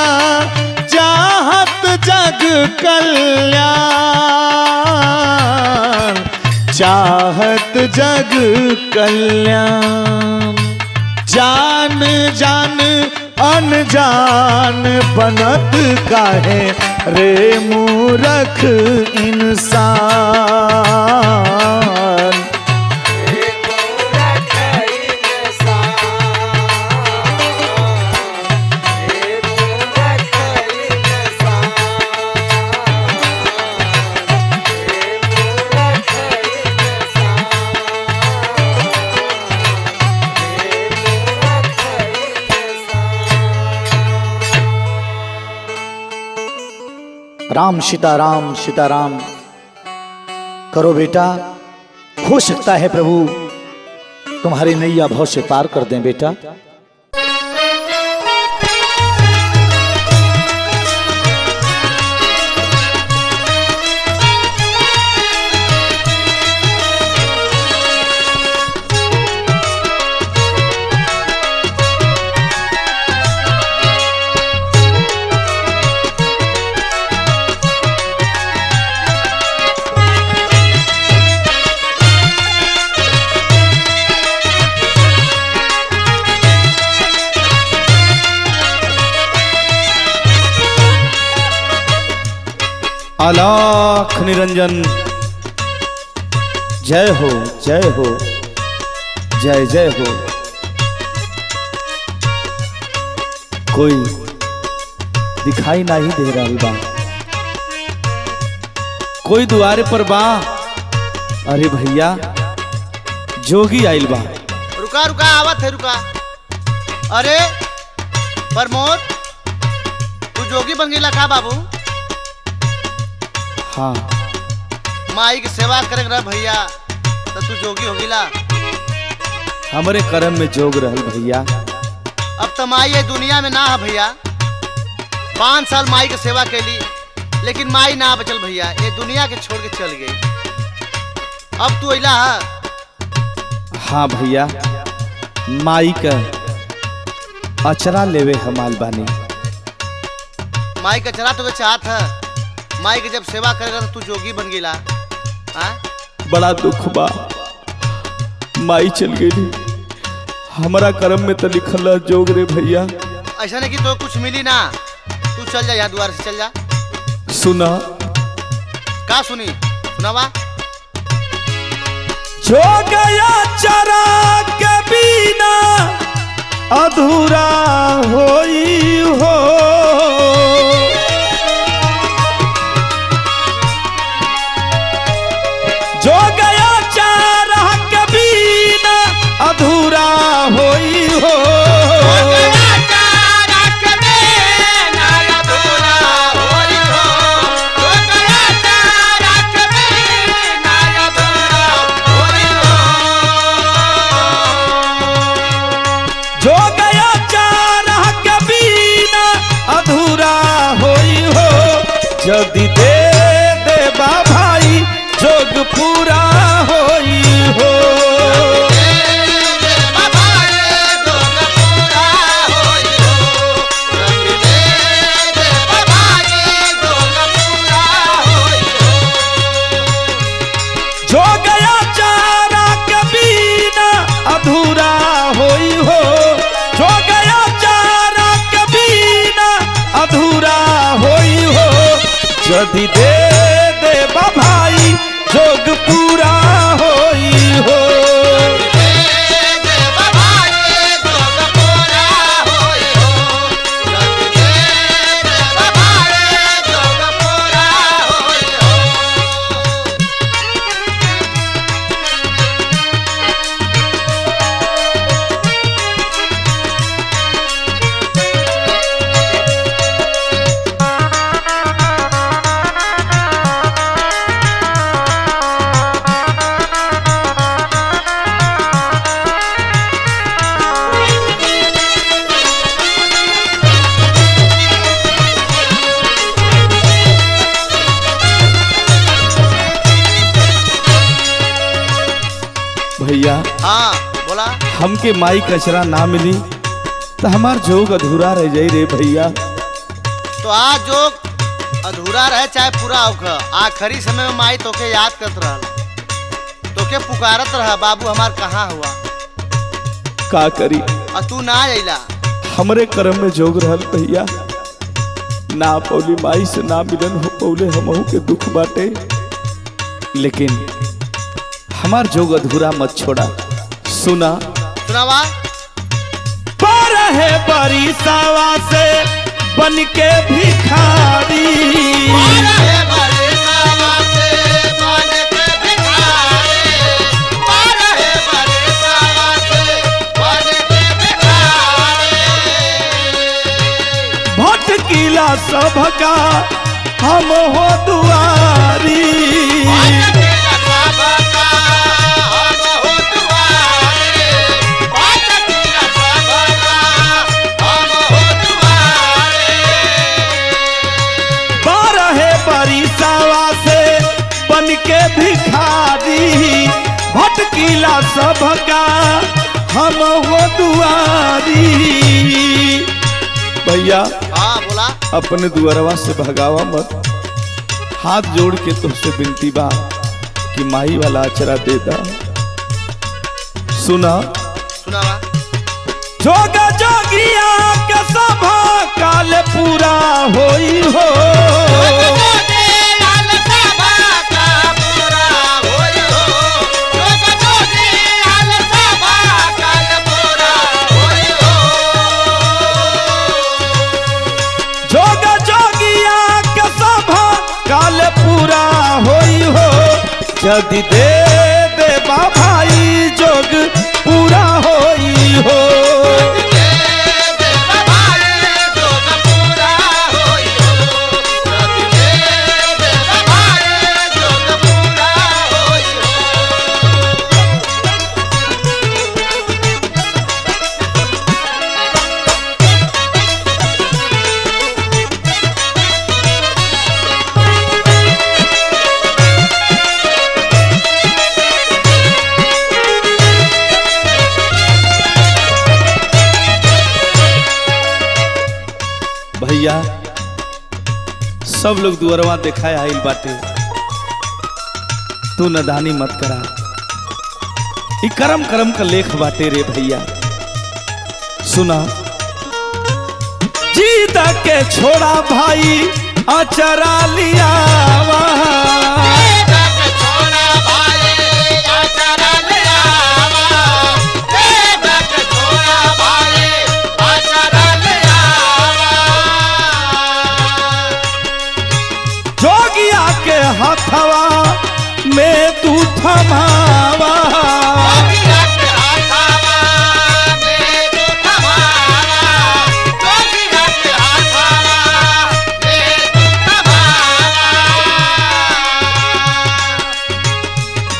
S5: चाहत जग कल्याण, चाहत जग कल्याण। जान जान अनजान बनत काहे रे मूरख इंसान। राम सीताराम करो बेटा, हो सकता है प्रभु तुम्हारी नैया भव से पार कर दें बेटा।
S9: आलाख निरंजन, जय हो जय हो जय जय हो। कोई दिखाई नहीं दे रहा बा, कोई दुआरे पर बा। अरे भैया जोगी आइल बा।
S10: रुका रुका आवत है रुका। अरे प्रमोद, तू जोगी बन गईला का बाबू?
S9: हाँ,
S10: माई की सेवा करे रह भैया तो तू जोगी हो गिला।
S9: हमारे कर्म में जोग रहल भैया।
S10: अब तो माई ये दुनिया में ना है भैया। 5 साल माई की सेवा कैली, लेकिन माई ना बचल भैया, ये दुनिया के छोड़ के चल गई। अब तू अइला है।
S9: हाँ भैया, माई का अचरा लेवे हमाल बानी।
S10: माई का अचरा तो चाहत है, माई के जब सेवा करेगा तो तू जोगी बन गिला।
S9: बड़ा दुख बा, माई चल गई। हमारा कर्म में तो लिखल जोग रे भैया।
S10: ऐसा नहीं कि तो कुछ मिली ना, तू चल जा यहाँ द्वार से चल जा।
S9: सुना
S10: का सुनी? सुनावा।
S9: जो गया चरा के बिना अधूरा होई हो, यदि दे दे भाई जोग पूरा होई हो। भैया
S10: हाँ बोला।
S9: हमके माई कचरा ना मिली तो हमार जोग अधूरा रह जाई रे भैया।
S10: तो आज जो अधूरा रहे चाहे पूरा होकर आखिरी समय में माई तोके याद करत रहल, तोके पुकारत रहा बाबू हमार कहाँ हुआ।
S9: का करी
S10: और तू ना अइला।
S9: हमरे कर्म में जोग रहल भैया, ना पौली माई से ना मिलन हो पौले हमहू के दुख बाटे। लेकिन हमार जोग अधूरा मत छोड़ा। सुना
S10: सुनावा।
S9: पर है बरिसावा से बन के भिखारी, भटकीला सबका हम हो दुआरी। बरिसावा से बन के भिखारी, भटकीला सबका हम हो दुआरी। भैया
S10: हाँ बोला।
S9: अपने दुआरवा से भगावा मत, हाथ जोड़ के तुझसे विनती बा कि माई वाला अचरा दे दा। सुना
S10: सुनावा।
S9: जोगा जोगिया के सभा काल पूरा होई हो। जोगा जोगिया के सभा काल पूरा होई हो। यदि दे दे भाई जोग पूरा होई हो। भैया सब लोग दुअरवा देखाए आइल बाटे, तू नदानी मत करा। ई करम करम का लेख बाटे रे भैया। सुना जीत के छोड़ा भाई अचरा लिया जोगिया के हथवा में तू थमावा।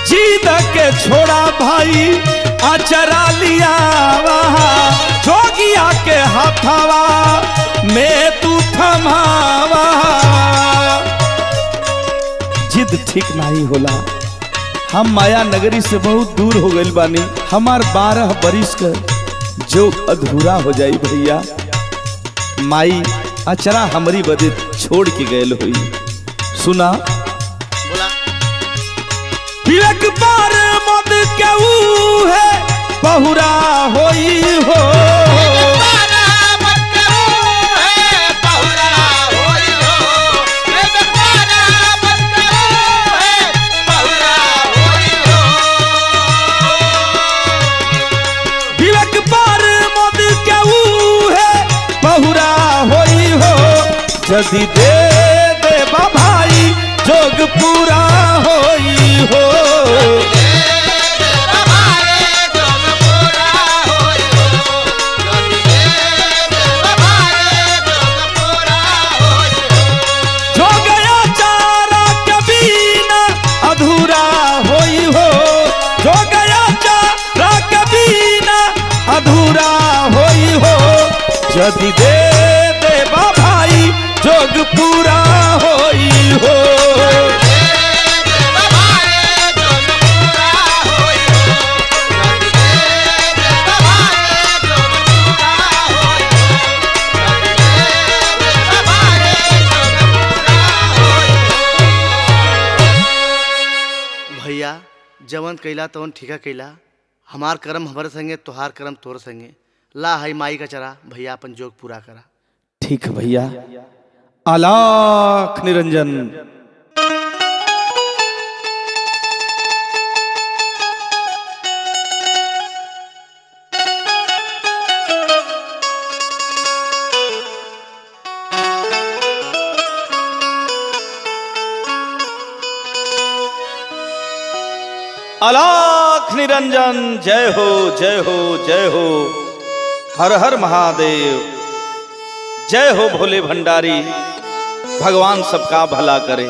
S9: जीत के छोड़ा भाई अचरा लिया जोगिया के हथवा में तू थमावा। जिद ठीक नहीं होला, हम माया नगरी से बहुत दूर हो गए बानी। हमार 12 बरिस का जो अधूरा हो जाई भैया। माई अचरा हमारी बदे छोड़ के गए हुई। सुना
S10: बोला।
S9: एक बार मद केहू है बहुरा होई हो।
S8: बहुरा होई हो।
S9: जदि दे देबा भाई जोग पूरा होई हो। जो गया चारा कभी ना अधूरा होई हो, जो गया चारा कभी ना अधूरा होई हो। जदि दे देबा भाई जोग पूरा होई हो।
S10: भैया जवन कैला तवन ठीका कैला। हमार कर्म हमारे संगे, तोहार कर्म तोर संगे। ला हई माई का चरा, भैया अपन जोग पूरा करा।
S9: ठीक है भैया। आलाख निरंजन। अलाख निरंजन। जय हो जय हो जय हो। हर हर महादेव। जय हो भोले भंडारी। भगवान सबका भला करे।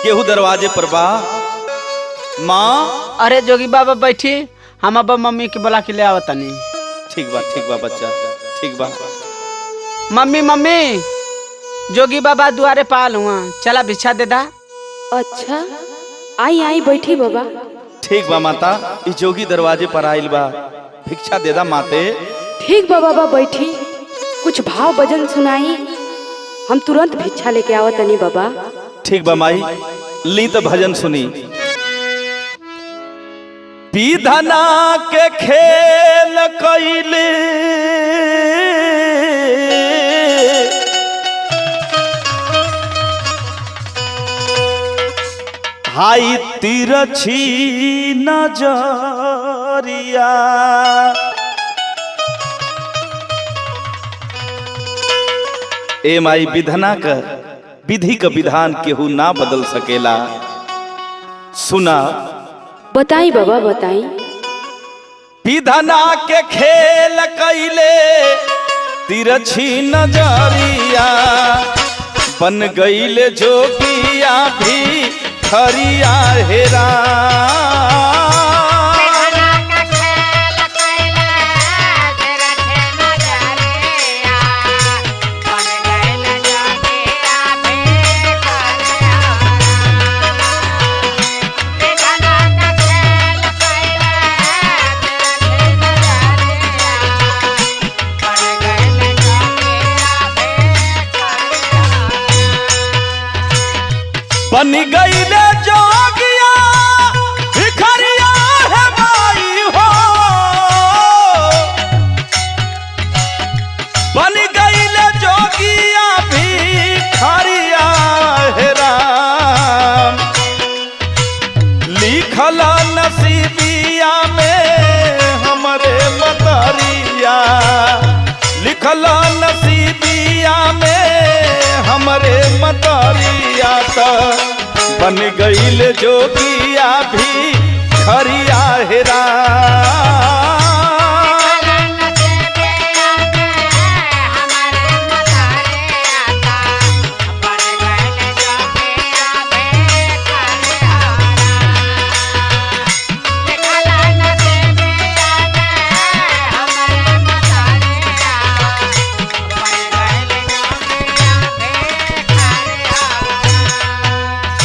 S9: केहू दरवाजे पर बा। माँ।
S11: अरे जोगी बाबा बैठी, हम अब मम्मी के बुला के ले आवतनी।
S9: ठीक बा बच्चा, ठीक बा।
S11: मम्मी मम्मी, जोगी बाबा दुआरे पाल हुआ, चला भिक्षा दे दा।
S1: अच्छा आई आई बैठी बाबा।
S9: ठीक बा माता, इस जोगी दरवाजे पर आइल बा, भिक्षा दे दा माते।
S1: ठीक बा बाबा बैठी, कुछ भाव भजन सुनाई, हम तुरंत भिक्षा लेके आवत तनी बाबा।
S9: ठीक बा माई, ली तो भजन सुनी। विधना के खेल कइले हाई तिरछी नजरिया। ए माई विधना का विधि का विधान केहू ना बदल सकेला। सुना।
S1: बताई बाबा बताई।
S9: विधना के खेल कइले तिरछी नजरिया, बन गईले जोगिया भी खरिया हेरा। बन गईले जोगिया भिखरिया है माई हो। बन गईले जोगिया भिखरिया है राम। लिखल नसीबिया में हमरे मतरिया, लिखल नसीबिया में हमरे मतरिया। त बन गईल जोगिया भी खरिया हेरा।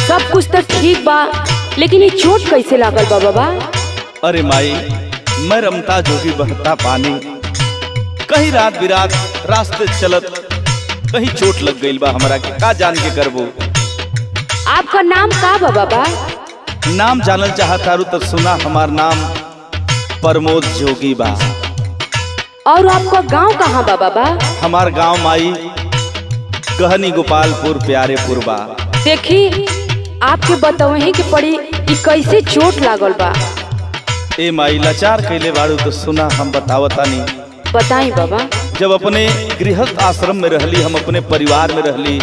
S1: सब कुछ तो ठीक बा, लेकिन ये चोट कैसे लागल बा बाबा?
S9: अरे माई, मैं रमता जोगी बहता पानी, कहीं रात बिरात रास्ते चलत कहीं चोट लग गई बा हमरा के, का जान के करबो।
S1: आपका नाम का बा बाबा?
S9: नाम जानल चाहतारू तो सुना, हमार नाम प्रमोद जोगी बा।
S1: और आपका गांव कहाँ बा बाबा?
S9: हमार गांव माई कहनी गोपालपुर प्यारेपुर बा।
S1: देखी आपके बतवही के पड़ी कि कैसे चोट लागल बा।
S9: ए माई लाचार कैले बाड़ू तो सुना, हम बतावतानी।
S1: बताई बाबा।
S9: जब अपने गृहस्थ आश्रम में रहली, हम अपने परिवार में रहली,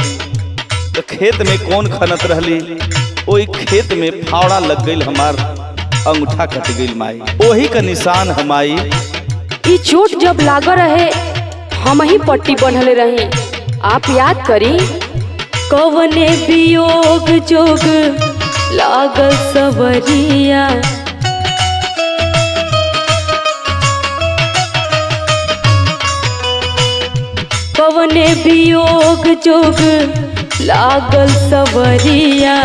S9: तो खेत में कौन खनत रहली, वही खेत में फावड़ा लग गई, हमार अंगूठा कट गई माई, वही का निशान हमाई।
S1: ई चोट जब लाग रहे हम ही पट्टी बनले रही, आप याद करी।
S4: कवने वियोग जोग लागल सवरिया, कवने वियोग जोग लागल सवरिया,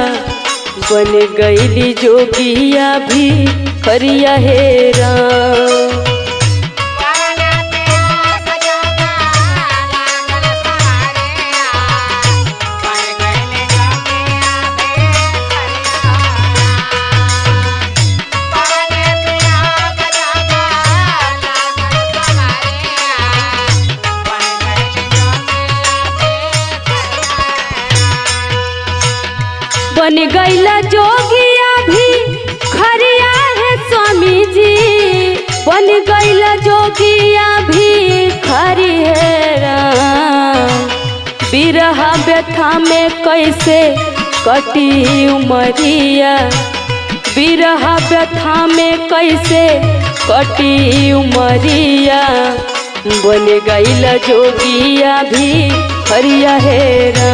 S4: बन गईली जोगिया भी खरिया हेरा। बन गईला जोगिया भी खरिया है स्वामी जी, बन गईला जोगिया भी खरी है। बिरहा व्यथा में कैसे कटी उमरिया, बिरहा व्यथा में कैसे कटी उमरिया, बन गईला जोगिया भी खरिया हेरा।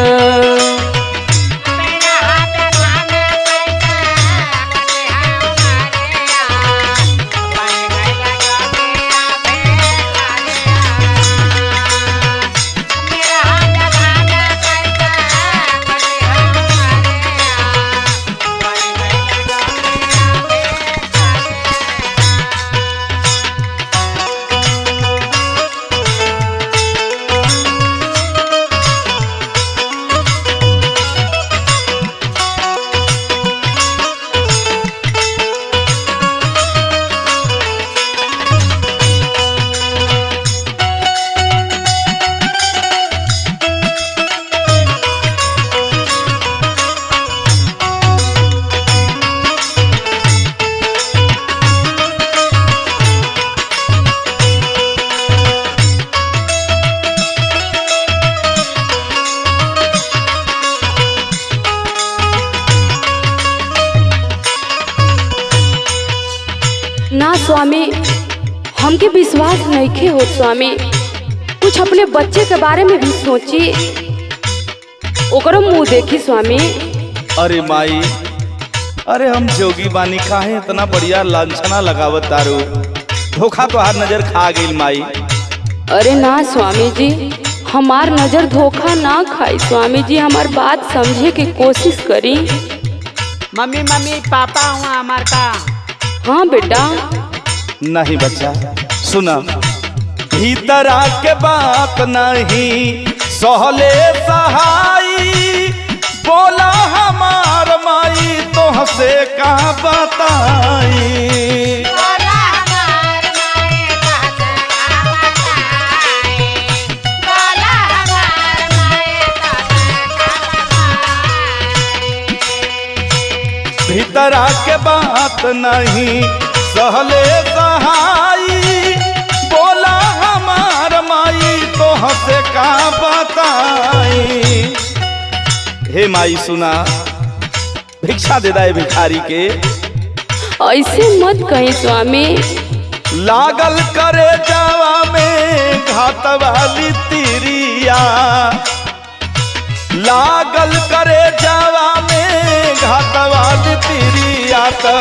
S1: ना स्वामी, हमके विश्वास नहीं हो स्वामी, कुछ अपने बच्चे के बारे में भी सोची, ओकरो मुंह देखी स्वामी।
S9: अरे माई, अरे हम जोगी बानी, काहे इतना बढ़िया लांछना लगावत तारू, धोखा तो हर नजर खा गई माई।
S1: अरे ना स्वामी जी, हमार नजर धोखा ना खाई स्वामी जी, हमार बात समझे की कोशिश करी।
S11: मम्मी मम्मी पापा हुआ हमार का।
S1: हाँ बेटा।
S9: नहीं बच्चा, सुना, भीतर आके बात नहीं सहले सहाई, बोला हमार माई तो हसे का बताई। भीतर आके बात नहीं सहले सहाई, बोला हमार माई तो हसे का बताई। हे माई सुना, भिक्षा दे दाए भिखारी के।
S1: ऐसे मत कहीं स्वामी।
S9: लागल करे जावा में घात वाली तिरिया, लागल करे जावा में घात वाली तिरिया, त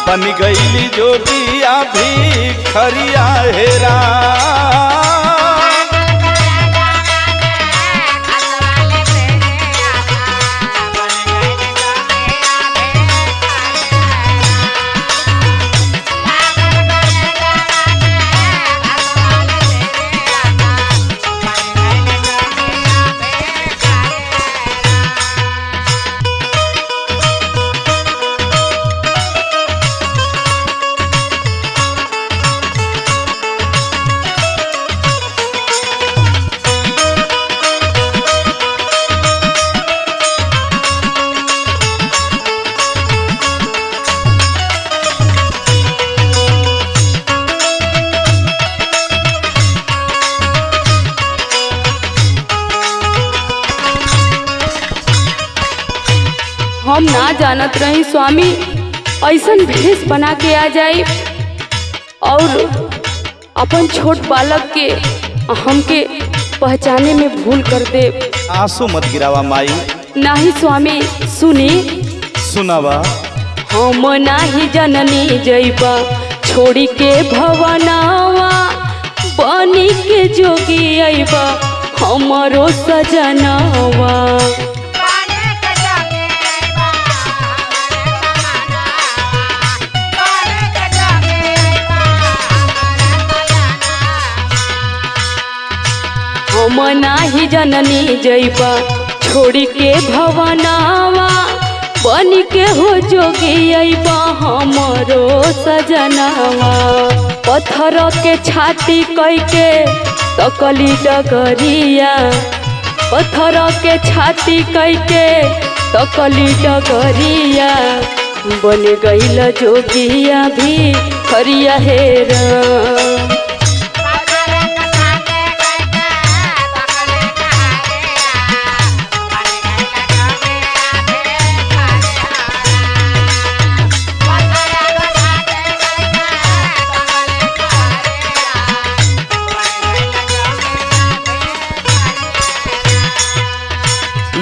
S9: बन गईली जोगिया भी खरिया हेरा।
S1: हम ना जानत रही स्वामी ऐसन भेष बना के आ जाए और अपन छोट बालक के हमके पहचाने में भूल कर दे।
S9: आंसू मत गिरावा माई।
S1: नाही स्वामी सुनी
S9: सुनावा।
S1: हम नाही जननी जइबा छोड़ी के भवनावा बनी के जोगी अइबा हमरो सजनावा। हम नाही जननी जइबा छोड़ी के भवनावा बनी के हो जोगी अइबा हमरो सजनावा। पत्थर के छाती कई के तकली डगरिया पत्थर के छाती कई के तकली डगरिया बन गइल जोगिया भी खरिया हेरा।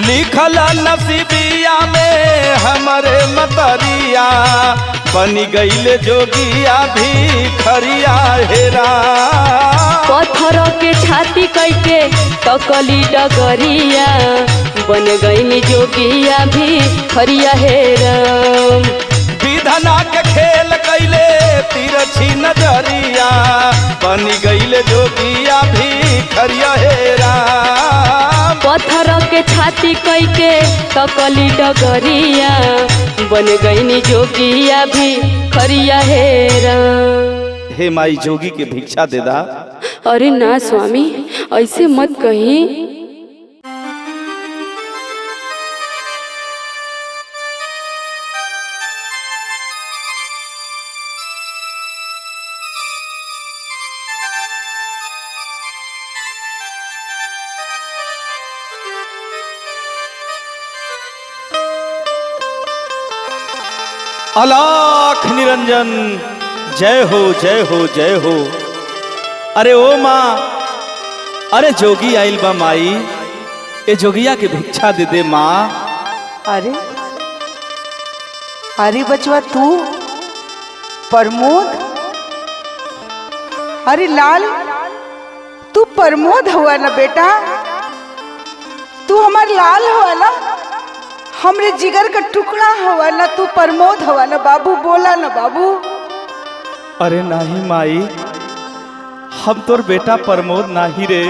S9: लिखल नसीबिया में हमारे मतरिया बनी गईले जोगिया भी खरिया हेरा।
S1: पत्थर के छाती कैके तकली डगरिया बन गई जोगिया भी खरिया हेरा।
S9: विधना के खेल कैले तिरछी नजरिया बनी गईले जोगिया भी खरिया हेरा।
S1: पत्थर के छाती कैके तकली डगरिया बन गई जोगिया भी खरिया हेरा।
S9: हे माई जोगी के भिक्षा दे दा।
S1: अरे ना स्वामी ऐसे मत कही।
S9: अलाख निरंजन जय हो जय हो जय हो। अरे ओ माँ अरे जोगी आइल बा माई ए जोगिया के भिक्षा दे दे माँ।
S6: अरे अरे बचवा तू प्रमोद। अरे लाल तू प्रमोद हुआ ना बेटा। तू हमार लाल हुआ ना हमरे जिगर का टुकड़ा हुआ ना। तू प्रमोद हुआ ना बाबू। बोला ना बाबू।
S9: अरे नहीं माई हम तोर बेटा प्रमोद नाही रे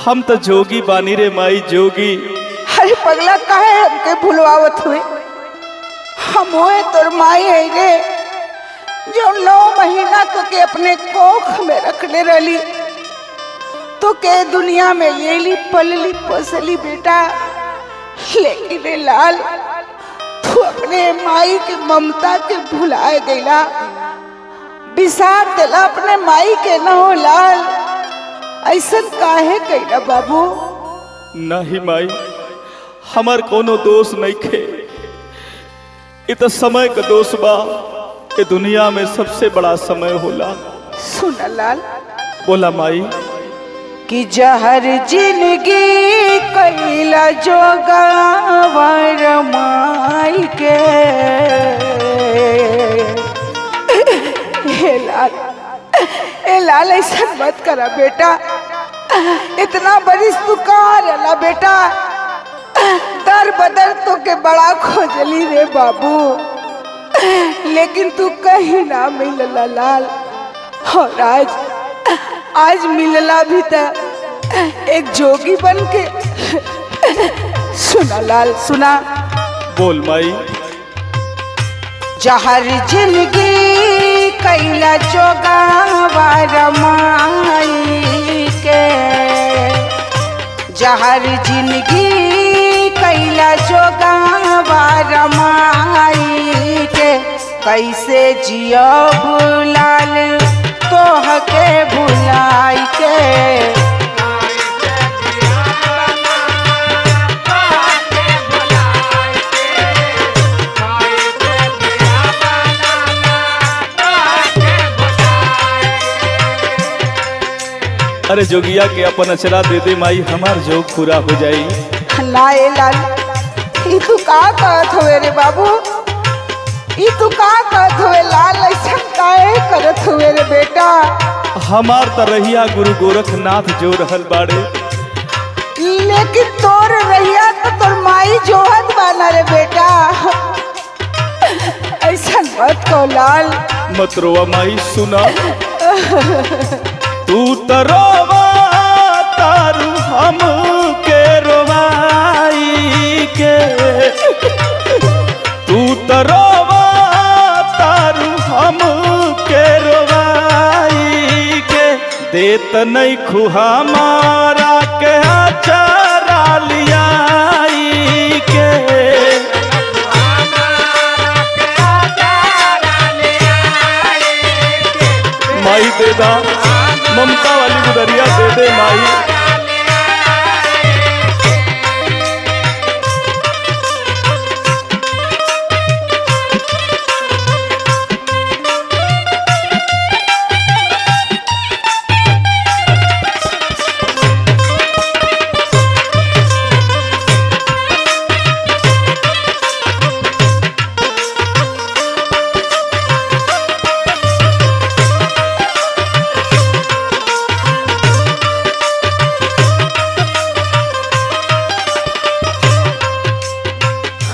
S9: हम तो जोगी बानी रे माई जोगी।
S6: अरे पगला काहे हमके भुलवावत हुए। हम होए तोर माई है रे जो 9 महीना तो के अपने कोख में रखने रही तो के दुनिया में लेली पलली पोसली बेटा। लेकिन रे लाल तू अपने माई के ममता के भुलाए देला बिसार देला अपने माई के न हो लाल। ऐसा काहे कैला बाबू।
S9: नहीं माई हमार कोनो दोष नहीं खे ये तो समय का दोष बा। ये दुनिया में सबसे बड़ा समय होला।
S6: सुना लाल।
S9: बोला माई।
S6: कि जहर जिंदगी कैला जोगावर माई के। ए लाल ऐसा मत करा बेटा। इतना बरिस तू कहाँ रहला बेटा। दर बदर तो के बड़ा खोजली रे बाबू लेकिन तू कहीं ना मिलला लाल। और आज मिलला भी था एक जोगी बन के। सुना लाल सुना।
S9: बोल माई।
S6: जहर जिंदगी कैला जोगावर माई के। जहर जिंदगी कैला जोगावर माई के। कैसे जियब लाल तोह के भुलाई के।
S9: अरे जोगिया के अपन अचरा दे दे माई, हमार जोग पूरा हो जाई।
S6: लाए लाल ई तू का कहत हुए रे बाबू, ई तू का कहत हुए लाल, ऐसा काहे करत हुए रे बेटा।
S9: हमार तरहिया गुरु गोरखनाथ जो रहल बाड़े,
S6: लेकिन तोर रहिया तो तोर माई जोहत बाना रे बेटा। ऐसा मत कहो लाल।
S9: मत रोवा माई, सुना तू तो रोवा तारू हम के रोवाई के, तू तो रोवा तारू हम के रोवाई के, देत नहीं खुहा मारा के आचारा लियाई के। माई दे दा ममता वाली गुदरिया दे दे माई।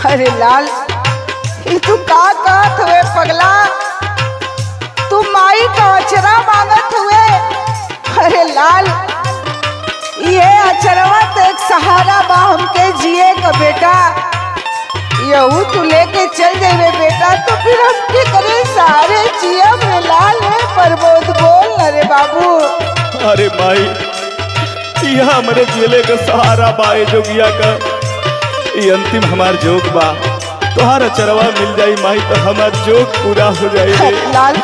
S6: अरे लाल ई तू का कहत हुए पगला, तू माई का अचरा मांगत हुए। अरे लाल ये अचरवा तो एक सहारा बा हमके जिए का बेटा, यहू तू लेके चल जाए बेटा तो फिर हमके करे सारे जिया में लाल है प्रबोध बोल न रे बाबू।
S9: अरे माई यह हमारे जिले का सहारा बाए जोगिया का, ये अंतिम हमार जोग बा, तोहार चरवा मिल जाई माई तो हमार जोग पूरा हो जाए।
S6: लाल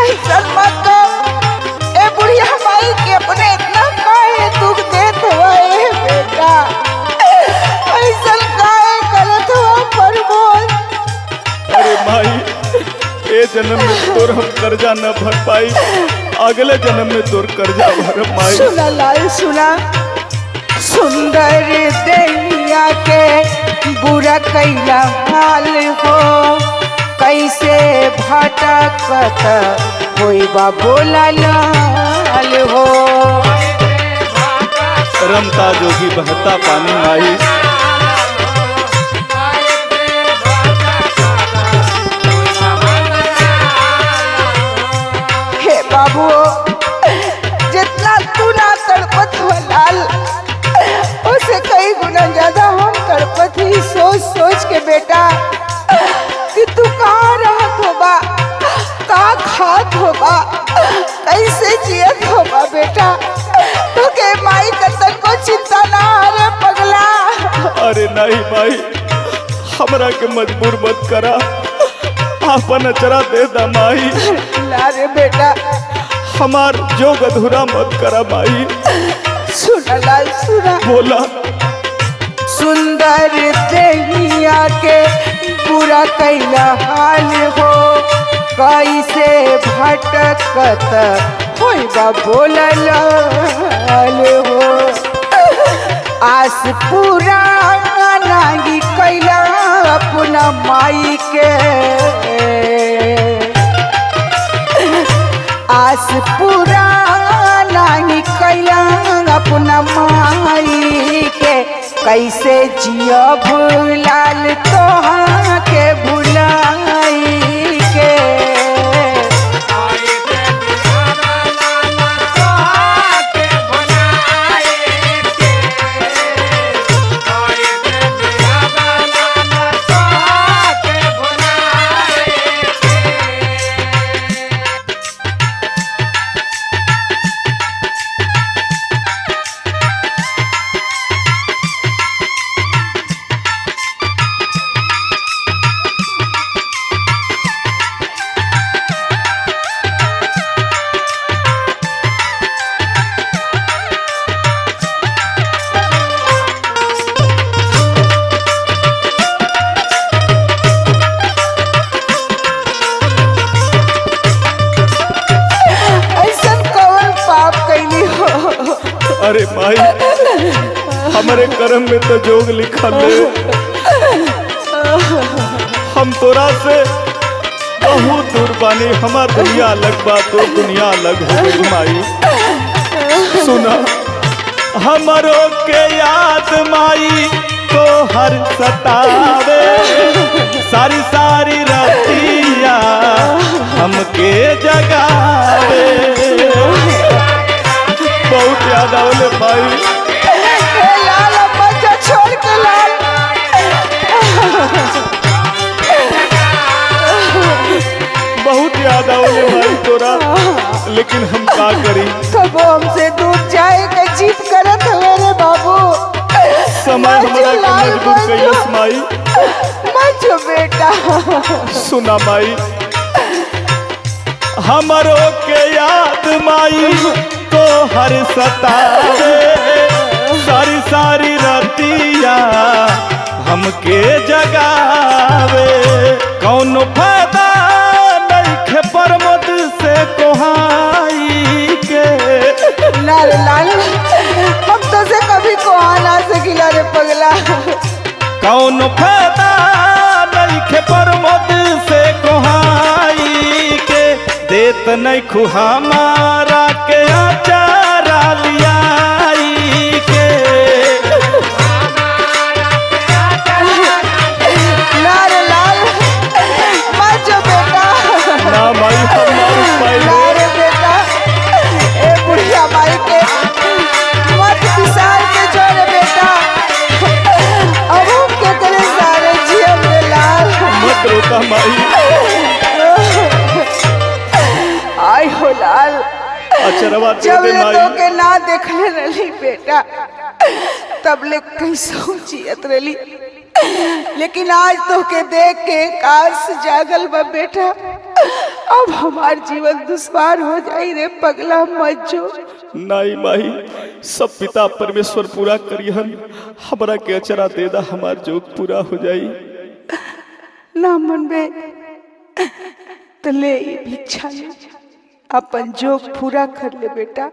S6: ऐसा मत कर, ए बुढ़िया माई के अपने इतना काहे दुख देत हुआ ए बेटा, ऐसा काहे करत हुआ प्रबोध।
S9: अरे माई ए जन्म में तोर हम कर्जा न भर पाई, अगले जन्म में तोर कर्जा भर माई।
S6: सुना लाल सुना, सुंदर देहिया के बुरा कैला हाल हो, कैसे भटकत होई बा बोला लाल हो।
S9: रमता जोगी बहता पानी माई,
S6: हे बाबू जितना तू ना तड़पत हो लाल, उसे कई गुना ज्यादा हम तड़पत ही सोच सोच के बेटा कि तू कहाँ रहत होगा, कहाँ खात होगा, कैसे जियत होगा बेटा, तू के माई कतन को चिंता ना अरे पगला।
S9: अरे नहीं माई हमरा के मजबूर मत करा, अपन अचरा दे दा माई।
S6: ला रे बेटा
S9: हमार जोग अधूरा मत करा माई।
S6: सुना लाल सुना,
S9: बोला
S6: सुंदर देहिया के पूरा कैला हाल हो, कैसे भटकत होई बा बोला लाल हो। आस पूरा नागी कैला अपना माई के, आस पूरा नागी कैला अपना माई के, कैसे जिया भूलाल तोहा के भुलाई के।
S9: अरे माई हमारे कर्म में तो जोग लिखल है। हम तोरा से बहुत दूर बानी, हमार दुनिया अलग बा तो दुनिया अलग हो गई माई। सुना हमरो के याद माई तो हर सतावे, सारी सारी रातिया हमके जगावे। बहुत याद आवले भाई।
S6: लाल बच्चा छोड़ के लाल
S9: बहुत याद आवले भाई तोरा, लेकिन हम का करी।
S6: सब हमसे दूर जाए के जीत करत हुए रे बाबू।
S9: समय हमारा के मजबूर कैलस माई।
S6: मजो बेटा।
S9: सुना माई हमरो के याद माई तो हर सतावे, सारी सारी रातिया हमके जगावे। कौन फायदा नइखे परमत से कोहाई के।
S6: लाल लाल हम तो से कभी कोहा ना सकिला रे पगला।
S9: कौन फायदा नइखे परमत से कोहाई के। देत नहीं खु हमारा के आचारा लियाई के।
S6: लाल लाल मजो बेटा।
S9: ना माई हमारी पहले
S6: रे बेटा ए बुढ़िया माई के मत किसान के जोरे बेटा। अब हम के करे सारे जियम रे लाल।
S9: मत रोका माई।
S6: आई हो लाल
S9: अचरवा दे
S6: जब
S9: दे
S6: ले
S9: माई।
S6: तो के ना देखले रही बेटा तब ले कैसो जियत रही, लेकिन आज तो के देख के काश जागल बा बेटा। अब हमार जीवन दुश्वार हो जाई रे पगला मज्जो।
S9: नाई माई सब पिता परमेश्वर पूरा करिहन, हमरा के अचरा दे दा हमार जोग पूरा हो जाई।
S6: ना मन बे तो ले ई भिक्षा ले अपन जोग पूरा कर ले बेटा।